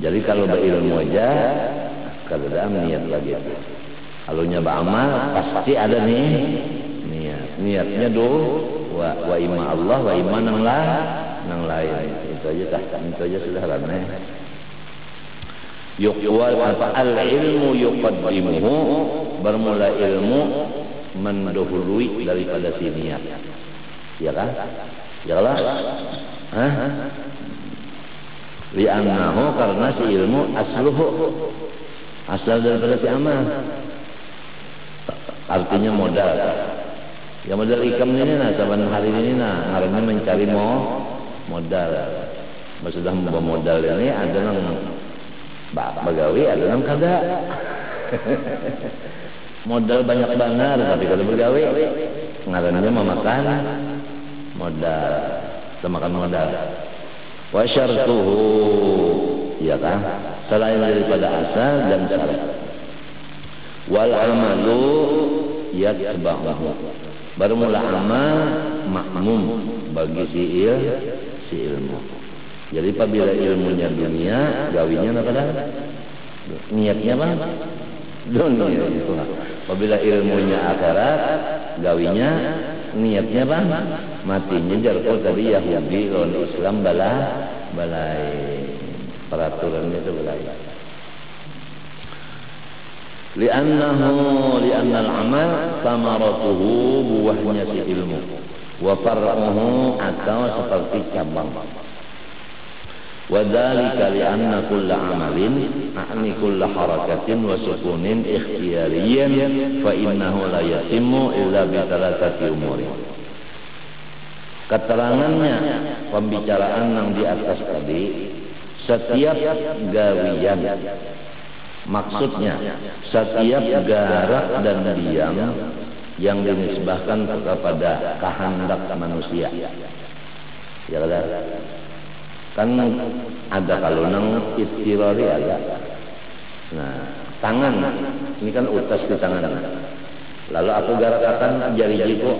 Jadi kalau berilmu aja, kalau ada niat lagi. Kalau nyoba amal, pasti ada nih niat. Niatnya wa ima Allah, wa ima nang lain. Itu aja sudah ramai. Yuqwal al ilmu yuqaddimuhu, bermula ilmu mendahului daripada si niat. Ya kan? Yalah. Li'annahu karena si ilmu asluhu asal daripada si amal. Artinya modal. Ya modal ikam ini nah saban hari ini nah ngaranna mencari modal. Maksudnya membawa modal ini ada nang bagawi ada nang kada. Modal banyak banget tapi kalau begawi ngaranna memakan modal, semakan modal. Wa syartuhu, ya kan? Selain daripada asal dan syarat. Wal amalu yatba'uhu. Bermula amal makmum bagi si ilmu. Jadi apabila ilmunya dunia, gawinya apa dah? Niatnya apa? Dunia itu. Apabila ilmunya akhirat, gawinya niatnya apa? Matinya jarko tadi Yahudi lawan Islam balai peraturannya itu balai. Li'annal amal samaratuhu, buahnya si ilmu, wa far'uhu atau seperti cabang. Wa dzalika li'anna kulla amalin a'ni kulla harakatin wa sukunin ikhtiyariyan fa innahu la yatimmu illa bi thalathati umurin. Keterangannya pembicaraan yang di atas tadi, setiap gawian, maksudnya setiap garak dan diam yang dinisbahkan kepada kehendak manusia. Ya kan ada kalau nang istirari ada. Nah, tangan ini kan utas di tangan. Lalu aku garakakan jari jiku.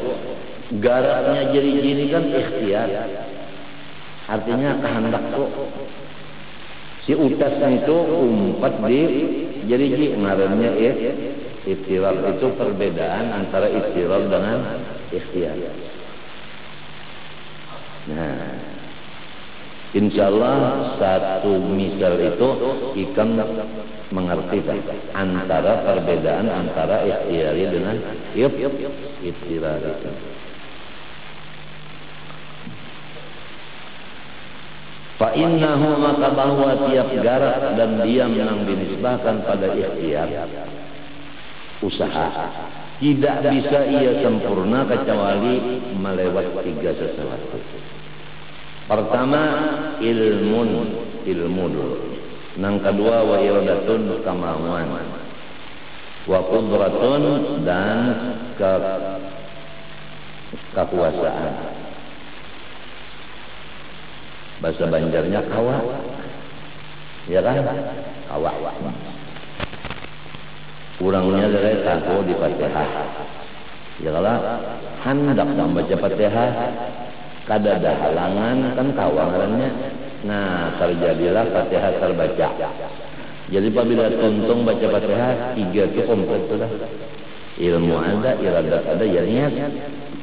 Garaknya jari ini kan ikhtiar. Artinya kehendakku. Si utasnya itu umpat di jari jiku. Ngarannya ikhtiar. Itu perbedaan antara ikhtiar dengan ikhtiar. Nah, insyaallah satu misal itu ikan mengerti kan antara perbedaan antara ikhtiari dengan ikhtiar itu. Fa innahu maka bahwa tiap garak dan diam yang dinisbahkan pada ikhtiar usaha tidak bisa ia sempurna kecuali melewat tiga sesuatu. Pertama ilmu dulu. Nang kedua wa iradatun kemauan. Wa qudratun dan kekuasaan. Bahasa Banjarnya kawa. Ya kan? Kawa. Kurangnya dari tahu di Fatihah. Ya kalau hendak membaca Fatihah kada ada halangan kan kawangannya. Nah, terjadilah Fatihah terbaca. Jadi apabila tuntung baca Fatihah 3 itu komplit sudah. Ilmu ada, iradat ada, ya niat,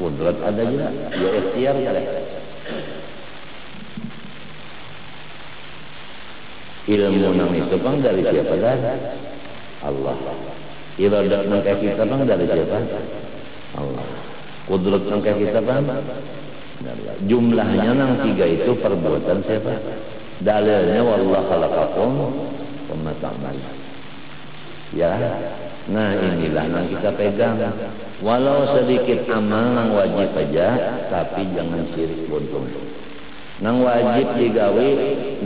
kudrat ada juga, ya ikhtiar ya. Ilmu nang itu bang dari siapa dah? Allah. Iradat nang kayak kita bang dari siapa? Allah. Kudrat nang kayak kita bang? Jumlahnya nang tiga itu perbuatan siapa? Dalilnya wallahu khalaqakum wa ma ta'malun. Ya. Nah inilah yang kita pegang. Walau sedikit amal nang wajib aja, tapi jangan syirik buntung. Nang wajib digawi,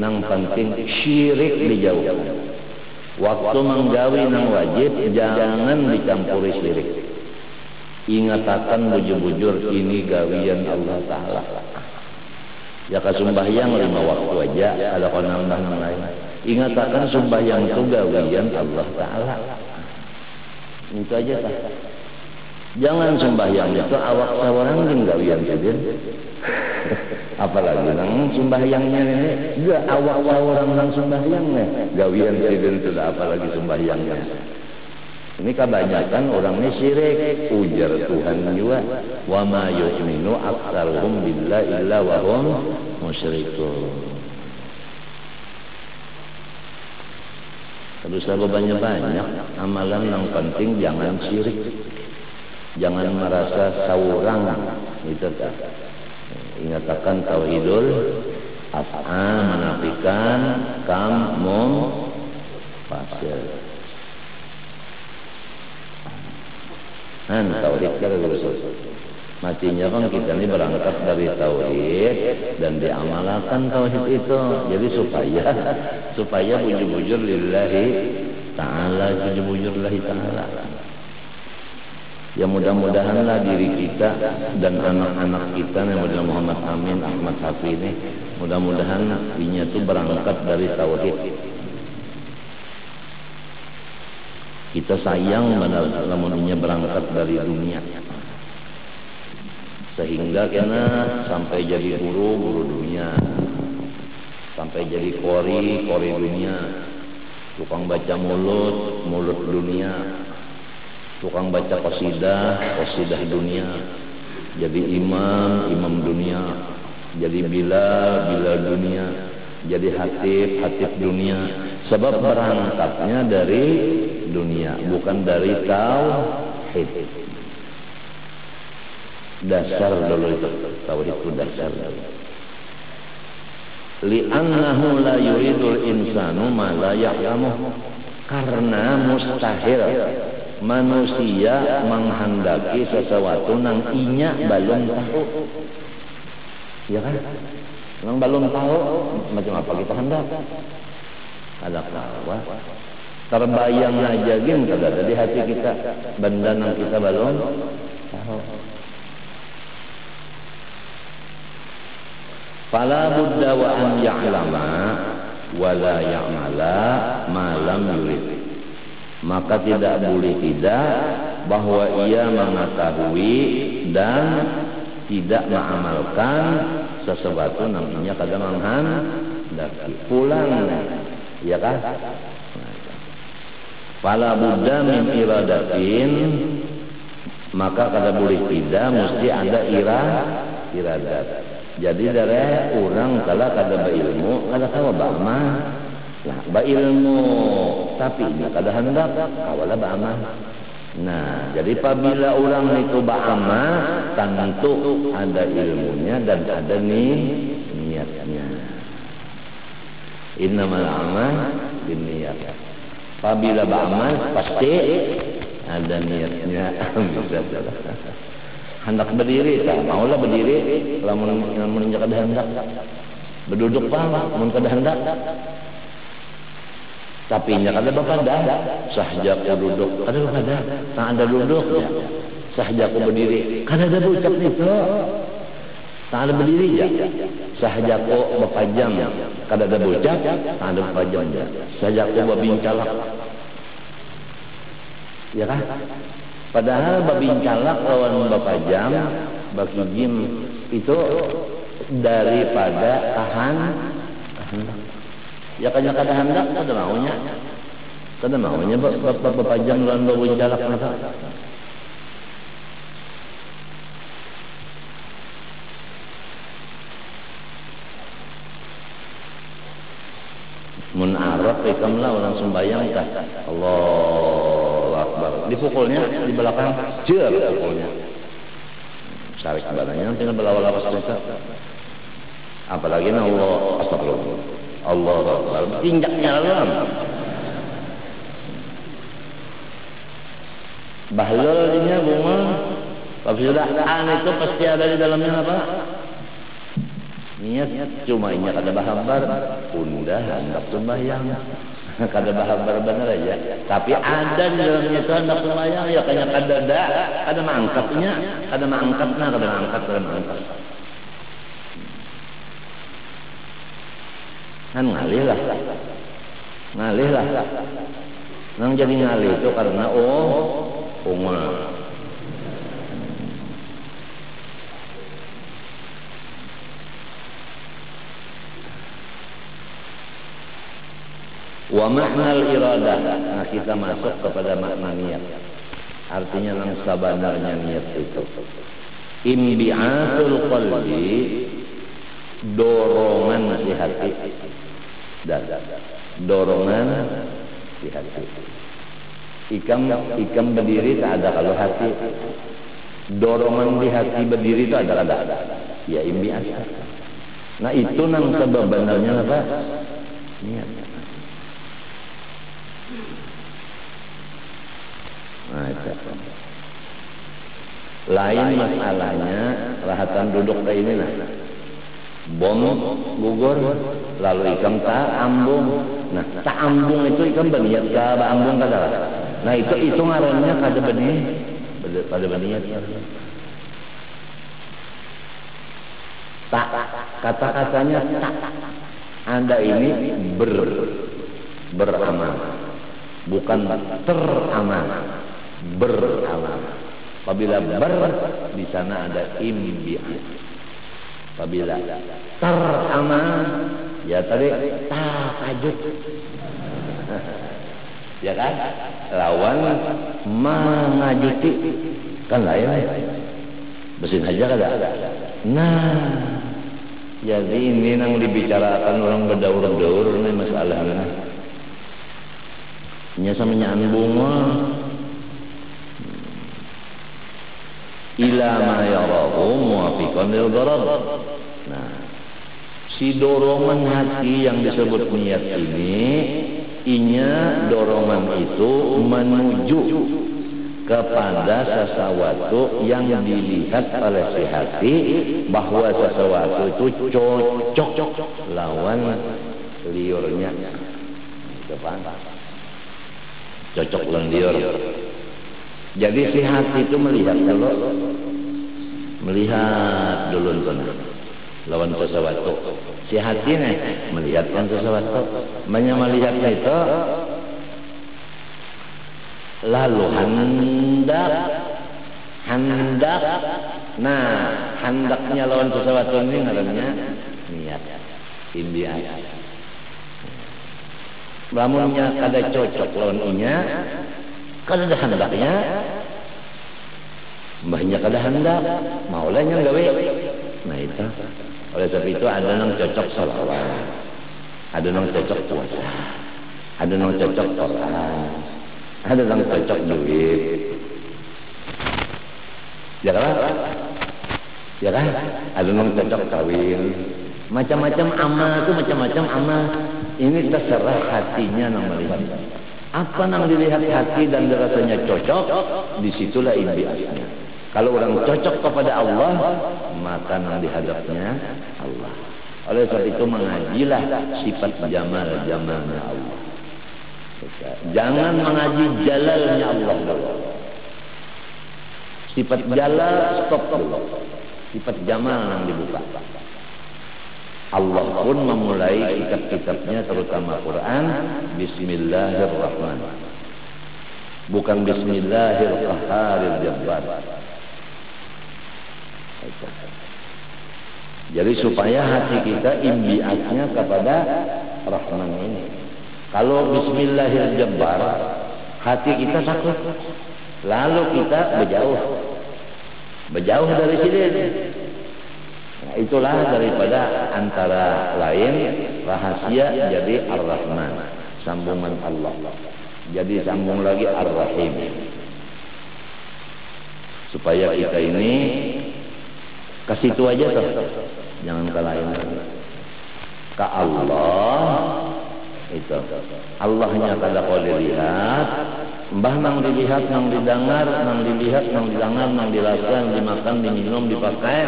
nang penting syirik dijauhkan. Waktu menggawi nang wajib, jangan dicampuri syirik. Ingatakan bujur-bujur ini gawian Allah Ta'ala. Ya kasumbahyang 5 waktu aja, ada konang nang lain. Ingatakan sumbahyang itu gawian Allah Ta'ala. Itu aja tak. Jangan sembahyang itu awak sawarang jeung gawian sidin. Apalagi nang sembahyangnya ini enggak awak sawarang nang sembahyangnya gawian sidin sudah apalagi sembahyangnya. Ini kebanyakan orang ini syirik, ujar Tuhan juga, wa ma yu'minu aktsaruhum billahi illa wa hum musyrikun. Terus banyak amalan yang penting jangan syirik, jangan merasa saurang, itu tak. Ingatakan tauhidul af'al menafikan kam mum fasil. Tauhid terus. Matinya kan kita ini berangkat dari tauhid dan diamalkan tauhid itu. Jadi supaya bujur-bujur lillahi ta'ala, bujur-bujur lillahi ta'ala. Ya mudah-mudahanlah diri kita dan anak-anak kita yang model Muhammad Amin, Ahmad Safi ini, mudah-mudahan inya itu berangkat dari tauhid. Kita sayang namunnya berangkat dari dunia. Sehingga kena sampai jadi guru dunia, sampai jadi kori dunia, tukang baca mulut dunia, tukang baca qasidah dunia, jadi imam dunia, jadi bilal dunia, jadi hatib dunia. Sebab berangkatnya dari dunia, bukan dari tauhid. Dasar dulu itu tauhid itu dasar. Li'annahu la yuridul insanu ma la ya'lamu. Karena mustahil manusia menghendaki sesuatu nang inya belum tahu. Ya kan? Nang belum tahu macam apa kita hendak? Ada apa? Terbayang aja gin kada di hati kita benda nang kita belum tahu. Fala budda wa an ya'lama wa la ya'mala ma lam yurid. Maka tidak boleh tidak bahwa ia mengetahui dan tidak mengamalkan sesuatu namanya kada menghendaki. Pulang ya kan? Fala budda min iradatin, maka kada boleh tidak mesti ada iradat. Jadi dari orang kalau kada berilmu, kada tahu bagaimana. Nah, berilmu tapi kada hendak, kawalah bagaimana. Nah, jadi apabila orang itu beramal, tentu ada ilmunya dan ada niatnya. Innamal a'mal binniyat. Apabila beramal pasti ada niatnya. Hendak berdiri, tak maulah berdiri. Kalau menunjuk ada hendak, berduduk pun, mun kada hendak. Tapi nya kada bapada, sahjaku duduk, kada bapada, tak ada duduk. Sahjaku berdiri, kada ada ucap itu. Tak ada berdiri je. Sahjaku berpajang, kada ada ucap, tak ada berpajang je. Sahjaku berbincalak. Ya kan? Padahal babincalak lawan bapajam, bakijim itu daripada tahan. Ya kanya kada hendak, kada maunya bapajam lawan babincalak masa. Mun Arab ikam lah orang sembahyang tah Allahu Akbar. Dipukulnya di belakang, jer pukulnya. Sarik badannya tinggal belawal-lawas saja. Apalagi Allah astagfirullah. Allahu Akbar. Tinjaknya dalam. Bahlulnya bunga. Kalau sudah itu pasti ada di dalamnya apa? Niat cuma ingat ada bahabar undah hendak sembahyang kada bahabar bener aja tapi ada di dalamnya itu hendak sembahyang ya kayaknya kada mangkatnya kada mangkat kan ngalih lah nang jadi ngalih itu karena unga wa maknal iradah. Nah, kita masuk kepada makna niat. Artinya yang sebenarnya niat itu imbi'atul qalbi, dorongan si hati. Dorongan si hati. Ikam berdiri tak ada kalau hati. Dorongan di hati berdiri itu ada. Ya imbi'at. Nah, itu yang sebenarnya apa? Niat. Nah, itu. Lain masalahnya rahatan duduk kayak ini nah. Bom gugur lalu ikam tak ambung. Nah, tak ambung itu ikam berniat ka ambung kada. Nah, itu ngarannya kada berniat. Tak kata-katanya tak. Anda ini beramal. Bukan teramal. Beramal. Apabila di sana ada imbi'at. Apabila teramal ya tadi takajud. Ya kan? Lawan mengajuti kan lain. Besin aja kada. Nah, jadi ini yang dibicarakan orang berdaur-daur ini masalahnya. Nya samanya bunga ila ma yarahu muwafiqan lil gharad. Nah, si dorongan hati yang disebut niat ini, dorongan itu menuju kepada sesuatu yang dilihat oleh si hati bahwa sesuatu itu cocok lawan liurnya. Depan. Cocok lawan liur. Jadi si hati itu melihat dulu lawan sesuatu. Si hati nih melihatkan sesuatu. Melihatnya itu lalu hendak. Nah, hendaknya lawan sesuatu ini ngarannya niat. Imbi'at. Lamunnya kada cocok lawan inya, kada ada hendaknya. Mbahnya kada hendak, maulanya gawe. Nah itu. Oleh sebab itu ada yang cocok sholawat, ada yang cocok puasa, ada yang cocok Quran, ada yang cocok duit. Ya kan? Ada yang cocok kawin. Macam-macam amal itu macam-macam amal. Ini terserah hatinya yang melihat. Apa yang dilihat hati dan rasanya cocok, disitulah imbi'atnya. Kalau orang cocok kepada Allah, maka yang dihadapnya Allah. Oleh sebab itu mengajilah sifat jamalnya Allah. Jangan mengaji jalalnya Allah dulu. Sifat jalal stop dulu. Sifat jamal yang dibuka. Allah pun memulai kitab-kitabnya terutama Quran Bismillahirrahmanirrahim, bukan Bismillahirrahmanirrahim. Jadi supaya hati kita imbi'atnya kepada Rahman ini. Kalau Bismillahirrahmanirrahim hati kita sakit, lalu kita berjauh dari sini. Nah, Itulah daripada antara lain rahasia jadi Ar-Rahman, sambungan Allah. Jadi sambung lagi Ar-Rahim. Supaya kita ini ke situ aja tuh. Jangan ke lain lagi. Ke Allah itu. Allahnya kada kau dilihat, mbah nang dilihat, nang didengar, nang dilihat, nang didengar, nang dirasa, nang dimakan, diminum, dipakai.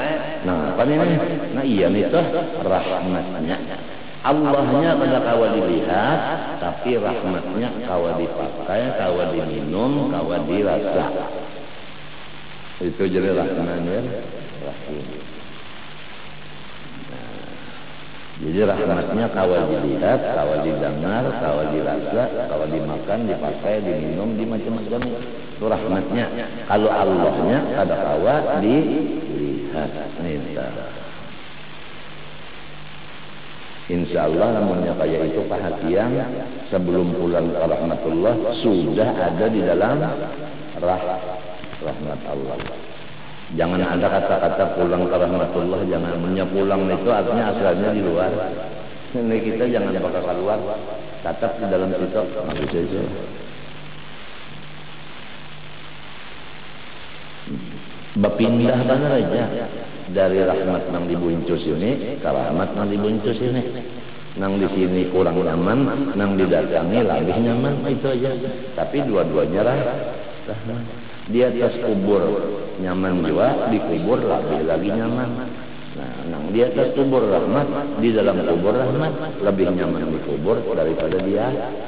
Nah, apa ini? Nah, iya nih tuh rahmatnya. Allahnya kada kawa dilihat, tapi rahmatnya kawa dipakai, kawa diminum, kawa dirasa. Itu jadi Rahman ya, Rahim. Jadi rahmatnya kawa dilihat, kawa didengar, kawa dirasa, kawa dimakan, dipakai, diminum, di macam-macam. Itu rahmatnya. Kalau Allahnya kada kawa dilihat. Insya Allah namanya kayak itu perhatian sebelum pulang ke rahmatullah sudah ada di dalam rahmat Allah. Jangan ada kata-kata pulang ke rahmatullah, jangan pulang itu artinya asalnya di luar. Ini kita jangan bakal keluar, tetap di dalam situ. Habis saja. Berpindah benar aja dari rahmat nang dibuncus ini ke rahmat nang dibuncus ini. Nang di sini kurang nyaman, nang didatangi lebih nyaman, itu aja. Tapi dua-duanya rahmat. Di atas kubur nyaman juga, di kubur lagi nyaman. Nah, nang di atas kubur rahmat, di dalam kubur rahmat, lebih nyaman di kubur daripada dia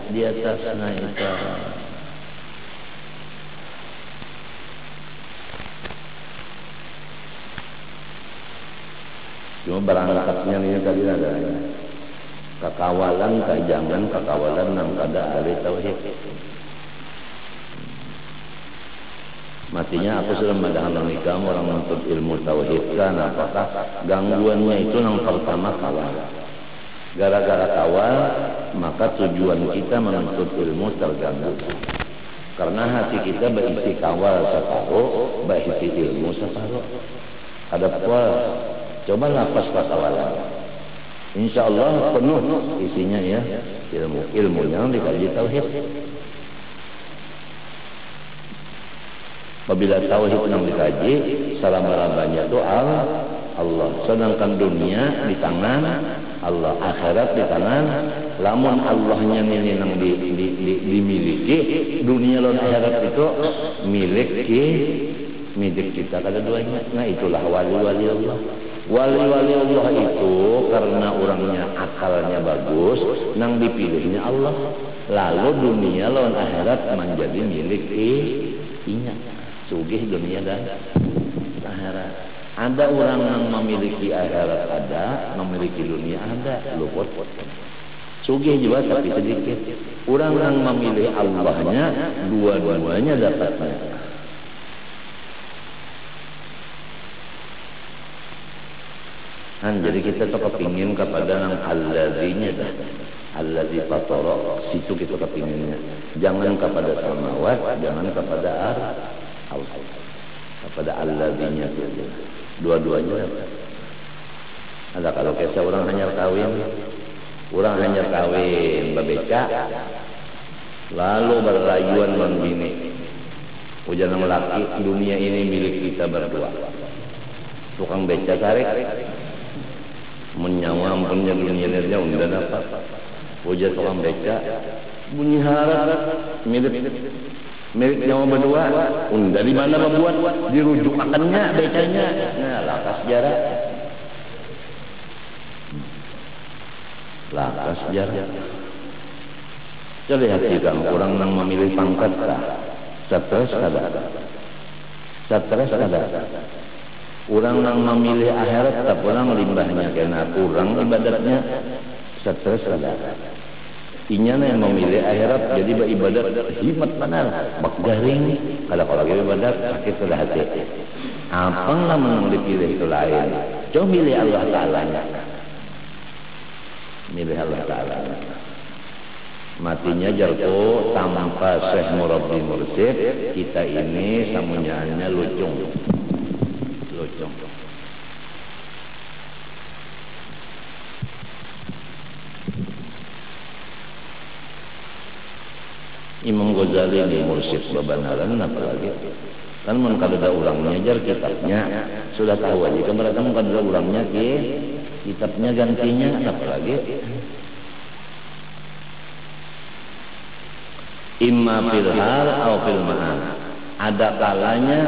di atas. Nah, itu. Cuma berangkatnya ini tadi ada kekawalan, kajangan, kekawalan nang kada ahli tauhid. Matinya aku sudah mendengar kamu orang menuntut ilmu tauhid kan, apakah gangguannya itu yang pertama kawal. Gara-gara kawal maka tujuan kita menuntut ilmu terganggu. Karena hati kita berisi kawal separuh, berisi ilmu separuh. Ada puas, coba lapas kawalan. Insya Allah penuh isinya ya ilmunya dikaji tauhid. Apabila tauhid yang dikaji, selama-lamanya itu Allah. Sedangkan dunia di tangan Allah, akhirat di tangan. Lamun Allahnya ini yang dimiliki, dunia dan akhirat itu milik kita. Kada duanya. Nah, itulah wali-wali Allah. Wali-wali Allah itu karena orangnya akalnya bagus, nang dipilihnya Allah. Lalu dunia lawan akhirat menjadi milik inya. Sugih dunia dan akhirat. Ada orang yang memiliki akhirat, ada memiliki dunia, ada luput. Sugih juga tapi sedikit. Orang yang memilih Allahnya, dua-duanya dapatnya. Jadi kita tuh kepingin kepada yang alladzinya dah. Alladzi fatara, situ kita kepinginnya. Jangan kepada samawat, jangan kepada Allah, kepada alladzinya saja. Dua-duanya ada. Kalau kisah orang hanya kawin bebeca, lalu berlayuan membini. Ujian laki dunia ini milik kita berdua. Tukang beca tarik, menyawa ampunnya dunia ini udah dapat. Ujian tukang beca, bunyi harap milik nyawa berdua. Dari mana membuat dirujuk akannya becanya. Nah, lakas sejarah. Lakas sejarah. Coba lihat jika orang yang memilih pangkat kah? Stres kada. Orang yang memilih akhirat tak pulang limbahnya karena kurang ibadatnya. Stres kada. Inya yang memilih akhirat jadi beribadat himat benar, bak garing. Kalau lagi ibadat sakit sudah hati. Apa lah yang dipilih itu lain. Coba milih Allah Ta'ala-nya. Milih Allah Ta'ala-nya. Matinya jatuh tanpa Syekh Murabbi Mursyid, kita ini samunyaannya lucung. Imam Ghazali di Mursyid Babanaran apalagi kan mun kada urang nyajar kitabnya sudah tahu aja kan mereka mun kada urangnya kitabnya gantinya apalagi imma fil hal atau fil ma'an. Ada kalanya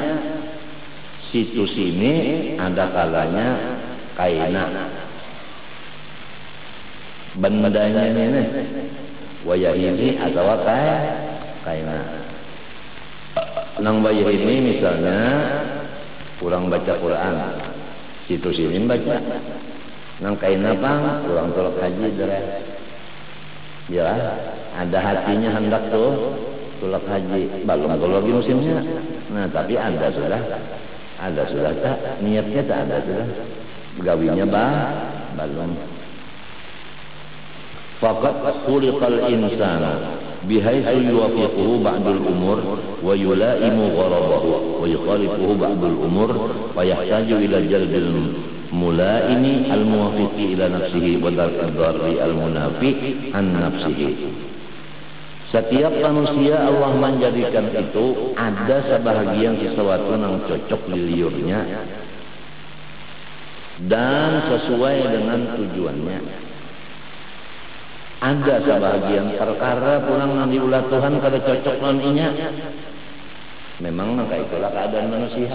situ sini, ada kalanya kaina. Bendanya ini wayah ini atau kaina. Nang wayah ini misalnya kurang baca Quran, situ sini baca. Nang kaina pang kurang tolak haji deret. Ya, ada hatinya hendak tuh tulak haji, belum kalau lagi musimnya. Nah, tapi ada sudah tak niatnya tak ada sudah, gawinya belum. Faqat khuliqal insana bihaitsu yuwafiquhu ba'dul umur wa yulaimu gharabahu wa yukhalifuhu ba'dul umur wa yahtaju ila jalbil mulaini al-muwafiqi ila nafsihi wa darri al-munafi an nafsihi. Setiap manusia Allah menjadikan itu ada sebahagian sesuatu yang cocok liurnya dan sesuai dengan tujuannya. Ada sebahagian perkara pulang nanti ulah Tuhan kada cocok non inya. Memang maka itulah keadaan manusia.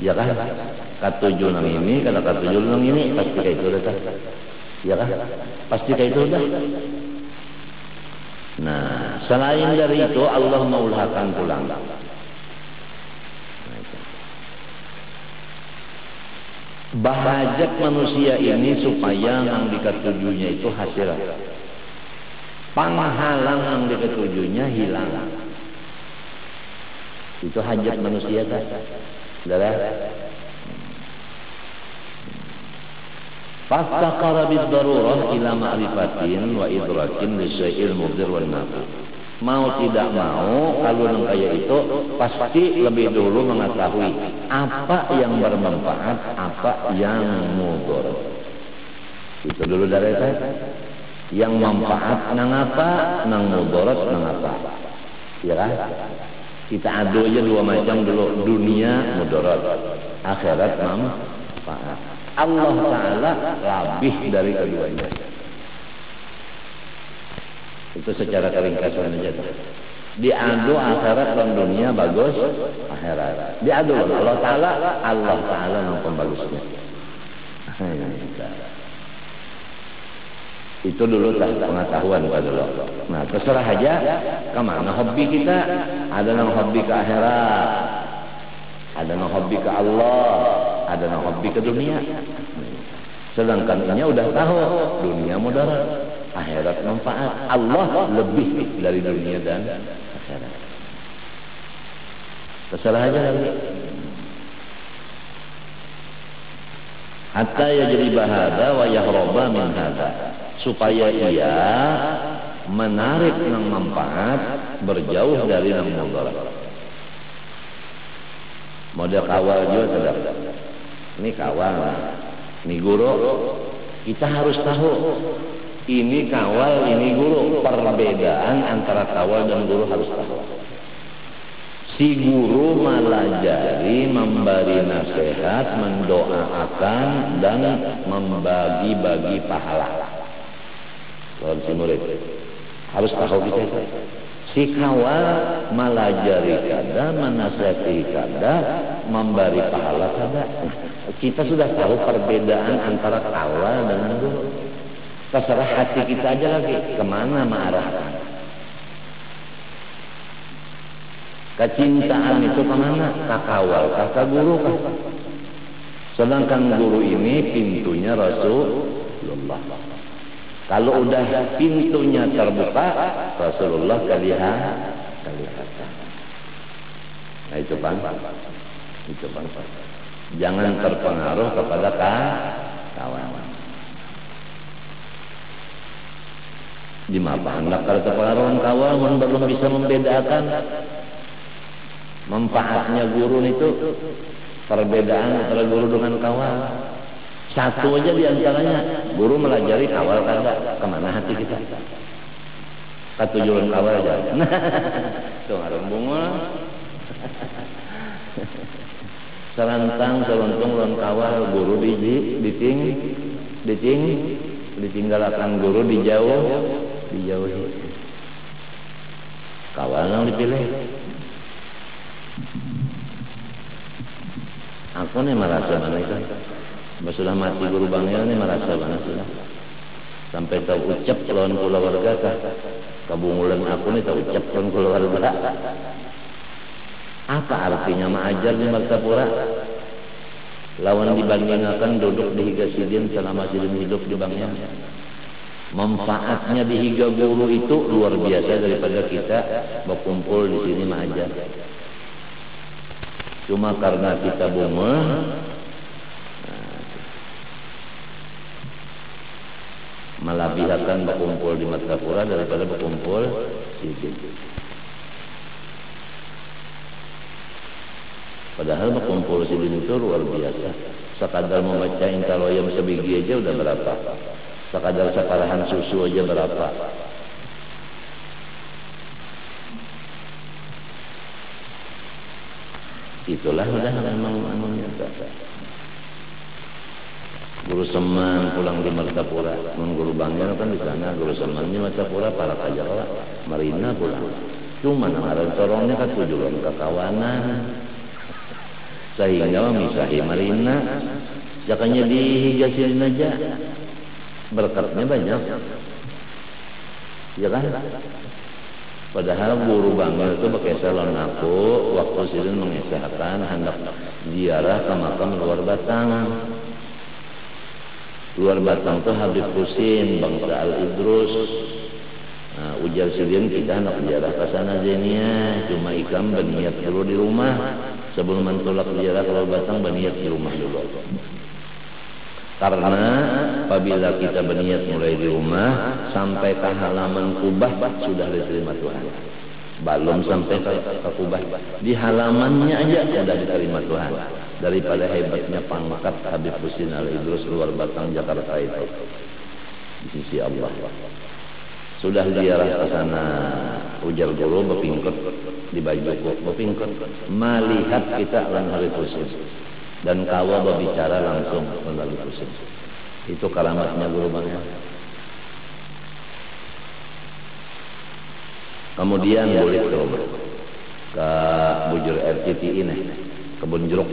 Ya kan? Katuju nang ini, kada katuju nang ini, pasti kayak itu dah. Ya kan? Pasti kayak itu dah. Nah, selain dari itu Allah maulhakan pulang. Bahajat manusia ini supaya yang diketujunya itu hasil. Penghalang yang diketujunya hilang. Itu hajat manusia kan? Saudara. Fastaqara bid-darurah ila ma'rifatin wa idrakin li syai'il mudhir wan nafi. Mau tidak mau kalau yang kayak itu pasti lebih dulu mengetahui apa yang bermanfaat, apa yang mudarat. Itu dulu dari saya. Yang manfaat nang apa, nang mudarat nang apa. Ya kan? Kita adu aja dua macam dulu, dunia mudarat, akhirat manfaat. Allah Ta'ala lebih dari keduanya. Itu secara keringkasan aja. Diadu akhirat dan dunia bagus, akhirat. Diadu Allah Ta'ala yang pembagusnya. Itu dulu pengetahuan pada Allah. Nah, terserah aja kemana hobi kita. Ada yang hobi ke akhirat, ada yang hobi ke Allah, ada yang hobi ke dunia. Sedangkan ini udah tahu dunia mudarat, akhirat manfaat. Allah lebih dari dunia dan akhirat. Terserah aja lagi. Hatta yajriba hada wa yahraba min hada, supaya ia menarik yang manfaat, berjauh dari yang mudarat. Model kawal juga sedap. Ini kawal, ini guru. Kita harus tahu ini kawal, ini guru. Perbedaan antara kawal dan guru harus tahu. Si guru melajari, memberi nasihat, mendoakan dan membagi-bagi pahala. Kalau si murid harus tahu kita itu. Si kawal melajari kada, menasihati kada, memberi pahala kada. Kita sudah tahu perbedaan antara kawal dengan guru. Terserah hati kita aja lagi kemana mengarahkan. Kecintaan itu kemana? Ke kawal, ke guru kah? Sedangkan guru ini pintunya Rasulullah. Kalau udah pintunya terbuka, Rasulullah kelihatan. Nah itu bang. Jangan terpengaruh kepada kawan. Di mana hendak kalau terpengaruh kawan, belum bisa membedakan manfaatnya guru itu, perbedaan antara guru dengan kawan. Satu aja di antaranya, guru melajari kawal kada, kemana hati kita. Katujuan kawal aja. Tuh ngarang bungul. Sarantang saruntung lawan kawal guru ditinggalakan guru dijauhi. Kawal yang dipilih. Aku nih merasa mana itu. Sudah mati guru Bangil nih merasa mana sudah. Sampai tahu ucap lawan keluarga kah. Kabungulan aku nih tahu ucap lawan keluarga. Apa artinya mengajar di Martapura? Lawan dibandingkan duduk di higa sidin selama sidin hidup di Bangil. Manfaatnya di higa guru itu luar biasa daripada kita berkumpul di sini mengajar. Cuma karena kita bunga, melabihkan berkumpul di Martapura daripada berkumpul sidin. Padahal berkumpul sidin itu luar biasa. Sekadar membaca intaloyam sebiji aja udah berapa. Sekadar separahan susu aja berapa. Itulah udah memang nyata. Guru Seman pulang di Martapura, guru Bangil kan di sana, guru Seman di Martapura, para kajawa Marina pulang. Cuma ngaran corongnya kan tujuan kekawanan. Sehingga misahi Marina, jakanya dihigasin aja, berkatnya banyak, ya kan? Padahal guru Bangil itu pakai salon aku, waktu sidin mengisahkan hendak ziarah ke makam luar Batang. Luar Batang tuh Habib Husin, bangsa Al Idrus. Nah, ujar sidin kita hendak ziarah ke sana jenia, cuma ikam berniat dulu di rumah. Sebelum mentolak ziarah ke Luar Batang berniat di rumah dulu. Karena apabila kita berniat mulai di rumah sampai ke halaman kubah sudah diterima Tuhan. Belum sampai ke kubah, di halamannya aja sudah diterima Tuhan. Daripada hebatnya pangkat Habib Husin Al Idrus Luar Batang Jakarta itu di sisi Allah. Sudah ziarah ke sana, ujar guru berpingkut di baju berpingkut melihat kita lan Habib Husin dan kawa berbicara langsung dengan Habib Husin. Itu karamatnya guru Bangil. Kemudian boleh ke rumah ke bujur RCTI ini, kebun jeruk.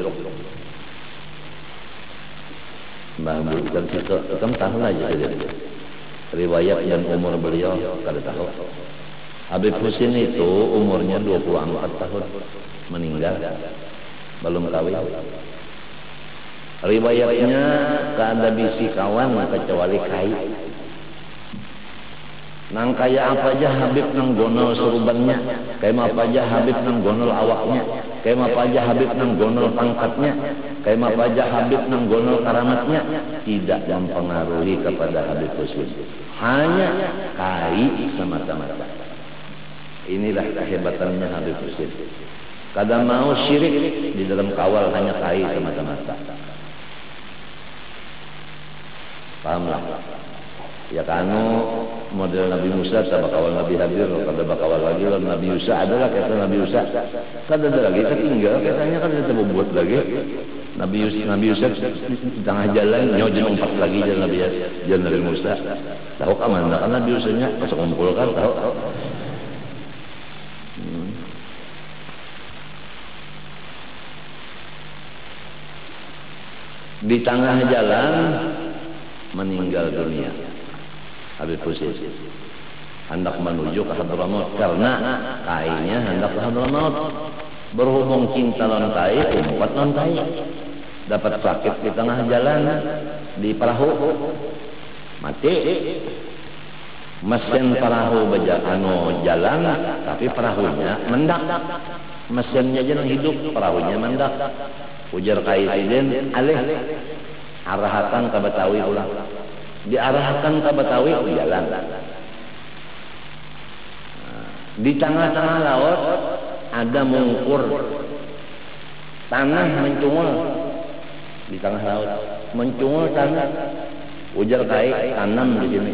Mbah bukan kita tahu aja saja. Riwayat dan umur beliau kada tahu. Habib Husin itu umurnya 24 tahun meninggal, belum kawin. Riwayatnya kada bisi kawan kecuali kai. Nang kaya apa aja Habib nang gonol surubannya, kaya apa aja Habib nang gonol awaknya, kaya apa aja Habib nang gonol pangkatnya, kaya apa aja Habib nang gonol karamatnya, tidak mempengaruhi kepada Habib Husin. Hanya kai semata-mata. Inilah kehebatannya Habib Husin. Kada mau syirik di dalam kawal, hanya kai semata-mata. Pahamlah. Ya kanu model Nabi Musa sama kawal Nabi Hadir, kada bakawal lagi Nabi Musa adalah kata Nabi Musa. Kada ada lagi ketinggal katanya kan kita buat lagi. Nabi Musa di tengah jalan nyojen umpat lagi jalan Nabi Musa. Tahu ka mana kan Nabi Musa-nya pas kumpul kan tahu. Di tengah jalan meninggal dunia Habib Husin. Hendak menuju ke Hadramaut karena kainya hendak ke Hadramaut. Berhubung cinta lawan kai, umpat lawan kai. Dapat sakit di tengah jalan di perahu, mati. Mesin perahu jalan, tapi perahunya mendak. Mesinnya jangan hidup, perahunya mendak. Ujar kai sidin, alih arahkan ke Betawi ulang. Diarahkan ke Betawi jalan. Di tengah-tengah laut ada mungkur tanah mencungul di tengah laut, mencungul tanah. Ujar kai tanam di sini.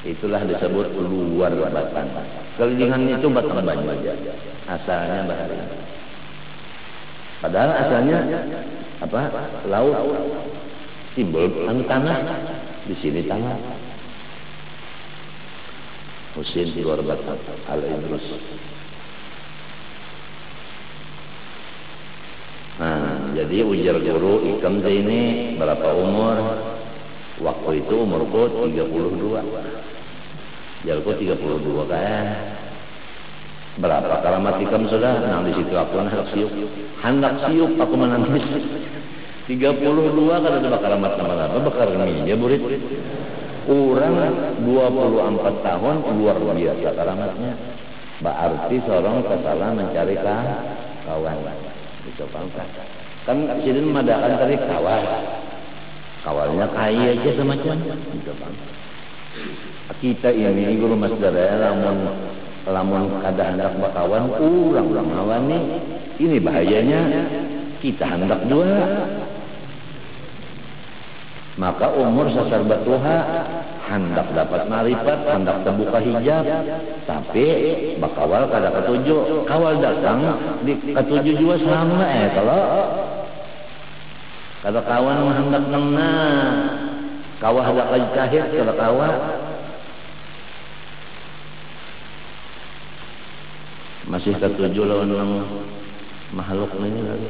Itulah disebut luar batang. Kelilingan itu batang banyu aja. Asalnya bahari. Padahal asalnya apa? Laut. Timbul tanah. Di sini tanah. Husin luar batang. Al-Idrus. Nah, jadi ujar guru Ikam ini berapa umur? Waktu itu umurku 32. Jalku 32 kan. Berapa karamat Ikam sudah? Nah, di situ aku hendak siup aku menangis. 32 kada ada karamat nama-nama bakar ya burit. Orang 24 tahun luar biasa karamatnya. Berarti seorang kesalah mencari kawan. Itu kan sidin madakan tadi kawalnya kaya aja semacam gitu bang. Kita ini guru masdara lamun kada hendak bakawan urang ngawan nih. Ini bahayanya kita hendak juga. Maka umur sasar batuha hendak dapat marifat, hendak terbuka hijab, tapi bakawal kada ketujuh. Kawal datang di ketujuh juga sama kalau kada kawan hendak nengna, kawah hendak kajahit kada kawan. Masih ketujuh lawan makhluk ini lagi.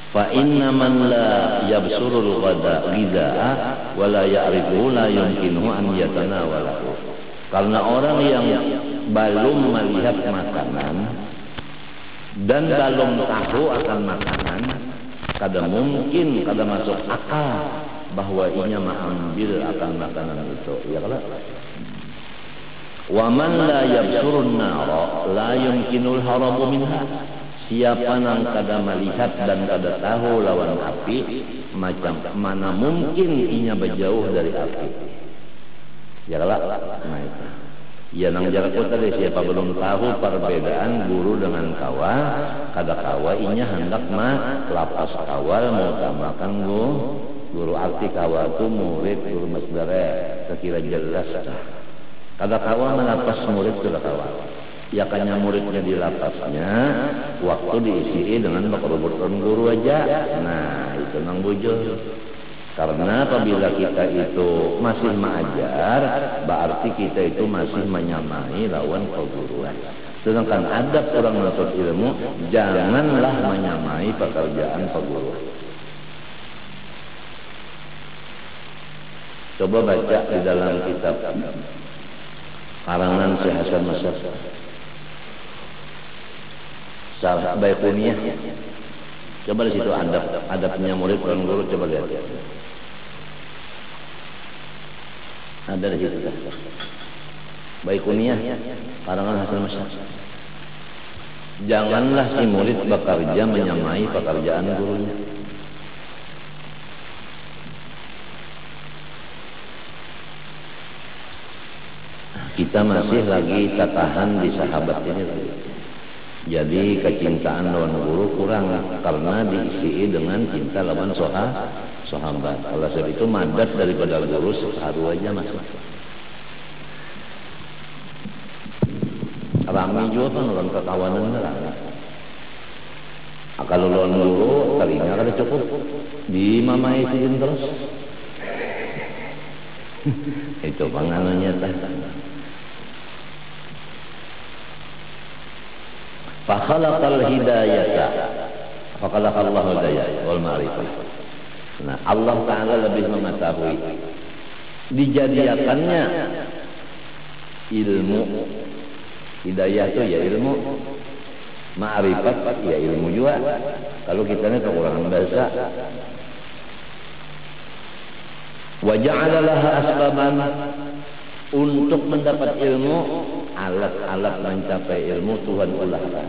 Fa inna man la yabsurul ghidha'a wa la ya'rifu la yumkinuhu an yatanawalahu. Karena orang yang belum melihat makanan dan belum tahu akan makanan, kada mungkin kada masuk akal bahwa inya mengambil akan makanan itu. Ya kalau wa man la yabsurun nara la yumkinul harabu minha. Siapa yang kada melihat dan kada tahu lawan api, macam mana mungkin inya berjauh dari api. Ya lah, nah itu. Ya nang jarakku tadi siapa belum tahu perbedaan guru dengan kawal, kada kawal inya hendak lapas kawal mau tamakan guru arti kawal itu murid guru masdara sekira jelas. Kada kawal melapas murid sudah kawal. Ya kanya muridnya di lapasnya, waktu diisi dengan bekerubut guru aja. Nah itu nang bujur. Karena apabila kita itu masih mengajar, berarti kita itu masih menyamai lawan perguruan. Sedangkan adab orang menuntut ilmu, janganlah menyamai pekerjaan perguruan. Coba baca di dalam kitab karangan Syekh Hasan Masyar, Syarah Baiquniyah. Coba di situ adabnya murid dan guru, coba lihat. Ada di situ. Baiquniyah, karangan Hasan Masyar. Janganlah si murid bekerja menyamai pekerjaan gurunya. Kita masih lagi tatahan di sahabat ini lagi. Jadi kecintaan lawan guru kurang karena diisi dengan cinta lawan sahabat. Kalau sebab itu madat daripada guru separuh aja masuk. Ramai juga kan lawan kekawanan ramai. Kalau lawan guru tadinya kada cukup di mamai izin terus. Itu panganannya tah. Fakhalaqal hidayata, fakhalaqallahu hidayah wal ma'rifah. Nah, Allah Ta'ala lebih mengetahui dijadiakannya ilmu. Hidayah itu ya ilmu, ma'rifat ya ilmu juga. Kalau kita ini kekurangan bahasa. Wa ja'ala laha asbaban, untuk mendapat ilmu, alat-alat mencapai ilmu Tuhan ulahkan.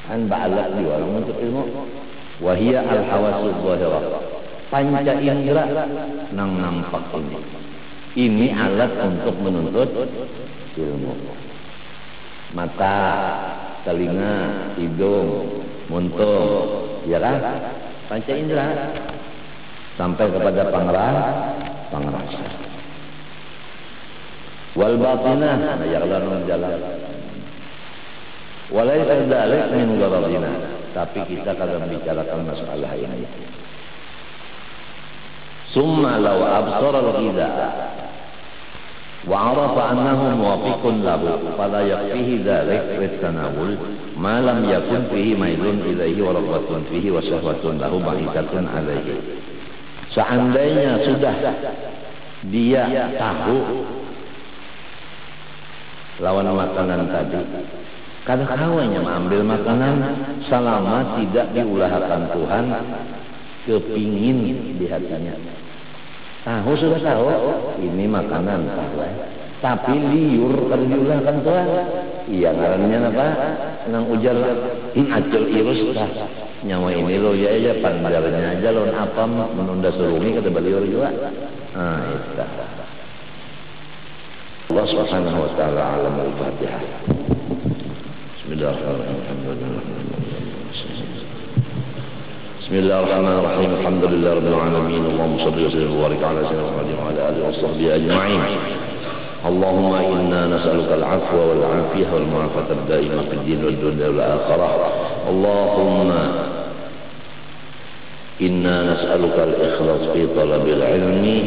Kan ba'alat juga orang untuk ilmu. Wahia al-hawasul zahirah, panca indera nang nampak ini. Ini alat untuk menuntut ilmu. Mata, telinga, hidung, muntung, ya kan? Panca indera. sampai kepada pangrasa. Wal batinah ya'lamu jalan. Walaysa dzalik min gharadina, tapi kita kadang bicarakan masalah ini. Summa law absara al-ghidha wa 'arafa annahu muwafiqun lahu fala yakfihi dzalik litanawul ma lam yakun fihi mailun ilaihi wa ragbatun fihi wa syahwatun lahu ba'ithatun alaihi. Seandainya sudah dia tahu lawan makanan tadi, kadang-kadang mengambil makanan selama tidak diulahkan Tuhan, kepingin di hatinya. Tahu sudah tahu ini makanan halal, tapi liur kalau diulahkan Tuhan. Iya ngarannya apa? Nang ujar acul irus dah. Nyawa ini lo ya aja pandarnya aja lo apa menunda surungi kata beliau juga. Nah itu. Allah Subhanahu wa taala alam al-Fatihah. Bismillahirrahmanirrahim. Alhamdulillah rabbil alamin. Allahumma shalli wa sallim wa barik ala sayyidina Muhammadin wa ala alihi wa sahbihi ajma'in. Allahumma inna nas'aluka al-'afwa wal 'afiyah wal mu'afata ad-da'imah fid din wad dunya wal akhirah. Allahumma inna nas'aluka al-ikhlas fi talabil 'ilmi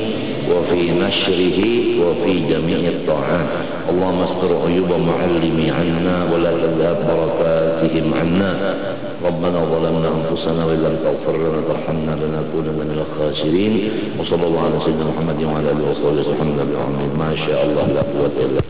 wa fi nashrihi wa fi jami'it ta'at. Allahumma astur 'uyuba mu'allimi 'anna wa la tadhhab barakatihim 'anna. ربنا ظلمنا أنفسنا وإن لم تغفر لنا وترحمنا لنكونن من الخاسرين. وصلى الله على سيدنا محمد وعلى آله وصحبه وسلم. ما شاء الله لا قوة إلا بالله.